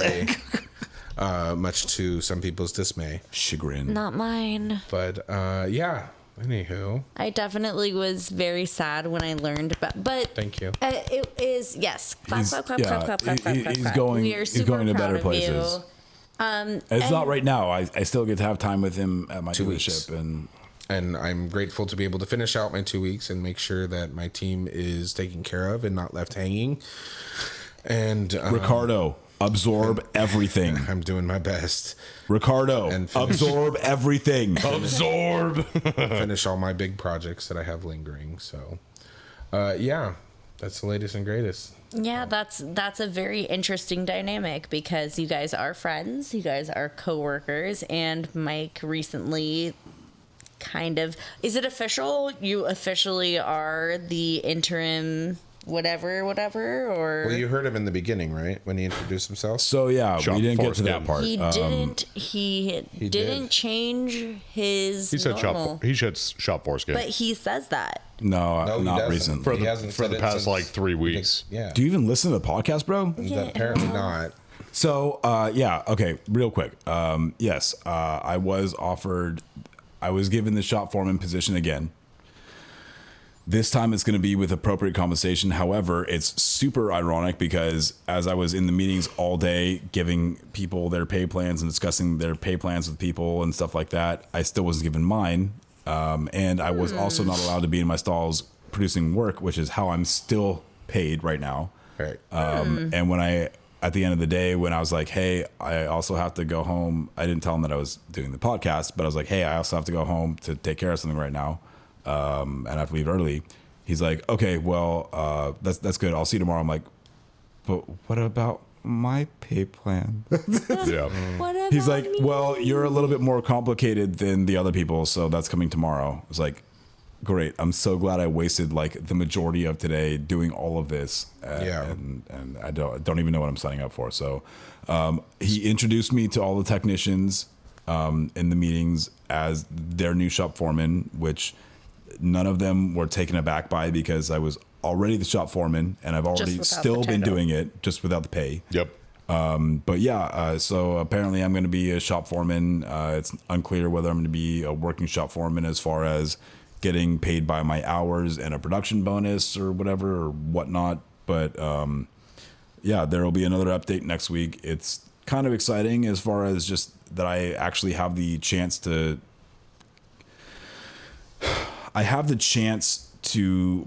sorry. Much to some people's dismay. Chagrin. Not mine. But yeah. Anywho, I definitely was very sad when I learned about, but thank you. it is, yes. Clap, He's- clap, clap, yeah, clap, clap, clap, clap, clap, he's clap. going- We are he's super going to proud better of places. you. It's not right now. I still get to have time with him at my 2 dealership. weeks. And I'm grateful to be able to finish out my 2 weeks and make sure that my team is taken care of and not left hanging. And Ricardo, absorb everything. I'm doing my best. Ricardo, And finish. absorb everything. Absorb. Finish all my big projects that I have lingering. So, yeah, that's the latest and greatest. Yeah, that's a very interesting dynamic because you guys are friends, you guys are coworkers, and Mike recently kind of, is it official? You officially are the interim whatever, or Well, you heard him in the beginning, right? When he introduced himself. So yeah, Shop we didn't get to that foreskin. part. he didn't did. change his He said normal, shop foreskin but he says that. No, No, he not doesn't. recent. for He the hasn't for said the it past since- like 3 weeks. Yeah. Do you even listen to the podcast, bro? Apparently not. So, yeah, okay, real quick. Yes, I was given the shop foreman position again. This time it's going to be with appropriate compensation. However, it's super ironic because as I was in the meetings all day giving people their pay plans and discussing their pay plans with people and stuff like that, I still wasn't given mine. And I was also not allowed to be in my stalls producing work, which is how I'm still paid right now. Right. And when at the end of the day, when I was like, hey, I also have to go home. I didn't tell him that I was doing the podcast, but I was like, hey, I also have to go home to take care of something right now. And I have to leave early. He's like, okay, well, that's good. I'll see you tomorrow. I'm like, but what about my pay plan? Yeah. What about He's like, me? well, you're a little bit more complicated than the other people, so that's coming tomorrow. I was like, great. I'm so glad I wasted like the majority of today doing all of this. Yeah. And I don't even know what I'm signing up for. So he introduced me to all the technicians in the meetings as their new shop foreman, which none of them were taken aback by because I was already the shop foreman and I've already without still the been title. doing it just without the pay. Yep. But yeah, so apparently I'm going to be a shop foreman. It's unclear whether I'm going to be a working shop foreman as far as getting paid by my hours and a production bonus or whatever or whatnot. But yeah, there will be another update next week. It's kind of exciting as far as just that I actually have the chance to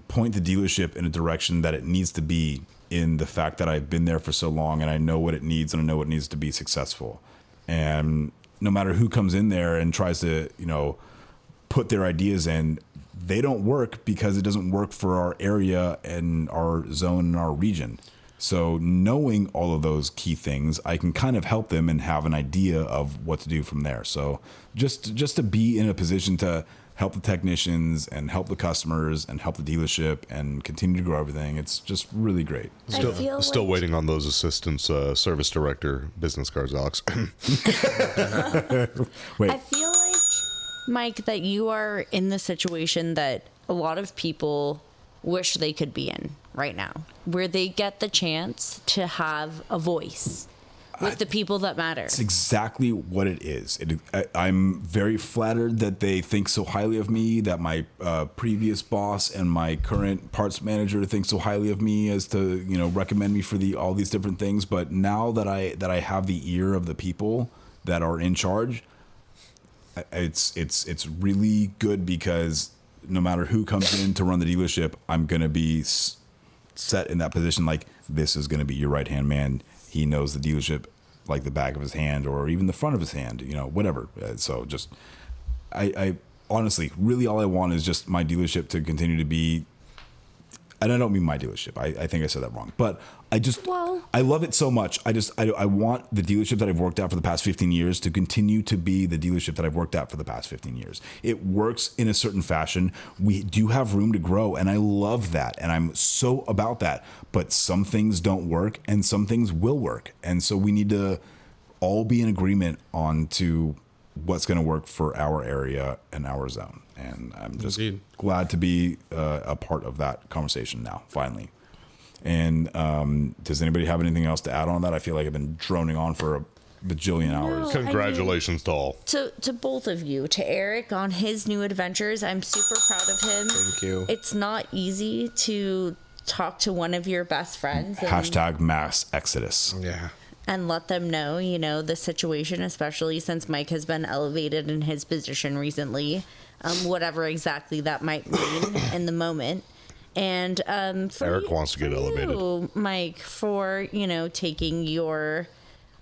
point the dealership in a direction that it needs to be, in the fact that I've been there for so long and I know what it needs and I know what needs to be successful. And no matter who comes in there and tries to, put their ideas in, they don't work because it doesn't work for our area and our zone and our region. So knowing all of those key things, I can kind of help them and have an idea of what to do from there. So just to be in a position to help the technicians and help the customers and help the dealership and continue to grow everything, it's just really great. I feel Still like- waiting on those assistants, service director, business cards, Alex. Wait, I feel like, Mike, that you are in the situation that a lot of people wish they could be in right now, where they get the chance to have a voice with the people that matter. it's exactly what it is. I'm very flattered that they think so highly of me, that my previous boss and my current parts manager think so highly of me as to, recommend me for all these different things. But now that I have the ear of the people that are in charge, it's really good, because no matter who comes in to run the dealership, I'm going to be set in that position. Like, this is going to be your right hand man. He knows the dealership like the back of his hand, or even the front of his hand, whatever. So just, I honestly, really all I want is just my dealership to continue to be and I don't mean my dealership. I think I said that wrong, but Well- I love it so much. I want the dealership that I've worked at for the past 15 years to continue to be the dealership that I've worked at for the past 15 years. It works in a certain fashion. We do have room to grow, and I love that, and I'm so about that. But some things don't work, and some things will work, and so we need to all be in agreement on to what's going to work for our area and our zone. And I'm just glad to be a part of that conversation now, finally. And does anybody have anything else to add on that? I feel like I've been droning on for a bajillion hours. Congratulations to all. To both of you, to Eric on his new adventures. I'm super proud of him. Thank you. It's not easy to talk to one of your best friends Hashtag mass exodus. Yeah. and let them know, the situation, especially since Mike has been elevated in his position recently, whatever exactly that might mean in the moment. And for Eric wants to get elevated. you, Mike, for taking your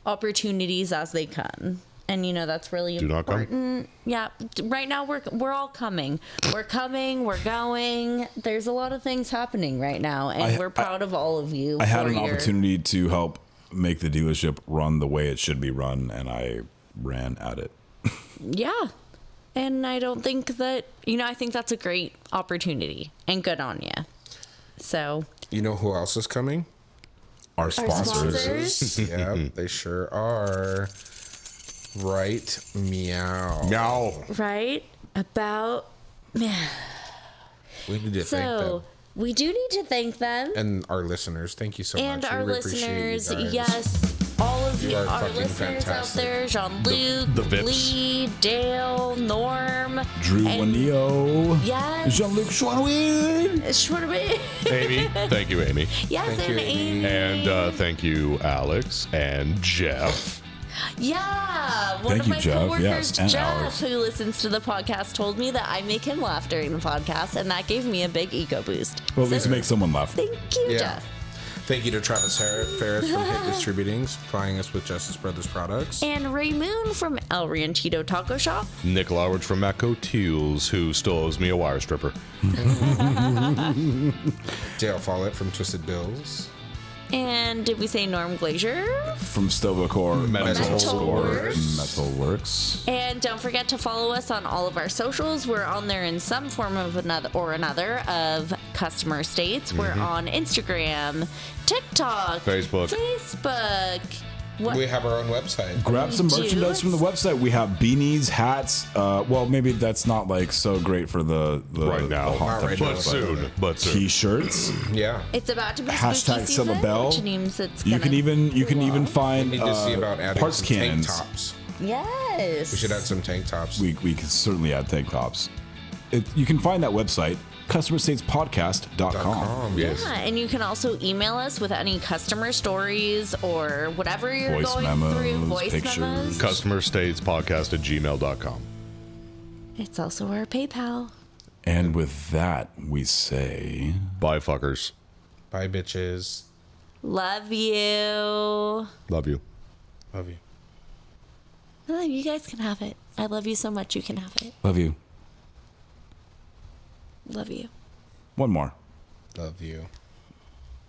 opportunities as they come, and that's really Do not come. important. Yeah, right now we're all coming. We're coming. We're going. There's a lot of things happening right now, and we're proud of all of you. I had for an opportunity to help make the dealership run the way it should be run, and I ran at it. Yeah. And I don't think that, I think that's a great opportunity and good on you. So, You know who else is coming? Our sponsors. sponsors. Yeah, they sure are. Right, meow. Meow. Right? About. We need to thank them. So, we do need to thank them. And our listeners, thank you so And much. our We appreciate listeners, you guys. yes. All of You you, are our fucking listeners fantastic. out there, Jean-Luc, The Vips. Lee, Dale, Norm, Drew and- Waneo. Yes. Jean-Luc Chouinouin. Schwartz. Amy. Thank you, Amy. Yes, Thank and you, Amy. Amy. And thank you, Alex and Jeff. Yeah, one Thank of you, my Jeff. coworkers, Yes, and Jeff, Alex. who listens to the podcast, told me that I make him laugh during the podcast, and that gave me a big ego boost. Well, at least make someone laugh. Thank you, Yeah. Jeff. Thank you to Travis Ferris from Hit Distributing, supplying us with Justice Brothers products. And Ray Moon from El Riantito Taco Shop. Nick Lowridge from Matco Teals, who still owes me a wire stripper. Dale Follett from Twisted Bills. And did we say Norm Glazier? From Stovacor Metalworks. Metalworks. And don't forget to follow us on all of our socials. We're on there in some form of another of Customer States. We're on Instagram, TikTok, Facebook. What? We have our own website. Grab some do. merchandise from the website. We have beanies, hats. Well, maybe that's not like so great for the Right now. the hot Not right temperature, now, But soon. T-shirts. Yeah. It's about to be Hashtag spooky season, Syllabel. which means it's You gonna can even We find need to see about adding parts some cannons. tank tops. Yes. We should add some tank tops. We can certainly add tank tops. You can find that website, customerstatespodcast.com. Yes. Yeah, and you can also email us with any customer stories or whatever you're Voice going memos, through. Voice pictures. memos. CustomerStatesPodcast@gmail.com. It's also our PayPal. And with that, we say Bye, fuckers. Bye, bitches. Love you. Love you. Love you. Oh, you guys can have it. I love you so much. You can have it. love you. Love you. One more. Love you.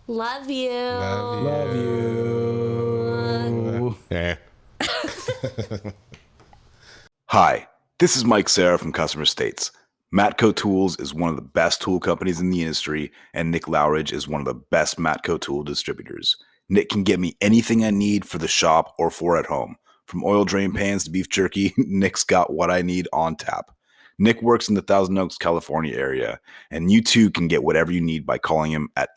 Love you. Love you. Eh. Hi, this is Mike Sarah from Customer States. Matco Tools is one of the best tool companies in the industry, and Nick Lowridge is one of the best Matco tool distributors. Nick can get me anything I need for the shop or for at home. From oil drain pans to beef jerky, Nick's got what I need on tap. Nick works in the Thousand Oaks, California area, and you too can get whatever you need by calling him at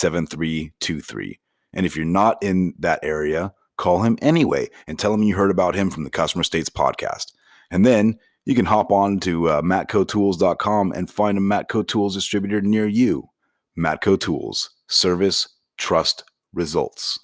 805-796-7323. And if you're not in that area, call him anyway and tell him you heard about him from the Customer States podcast. And then you can hop on to matcotools.com and find a Matco Tools distributor near you. Matco Tools. Service, trust, results.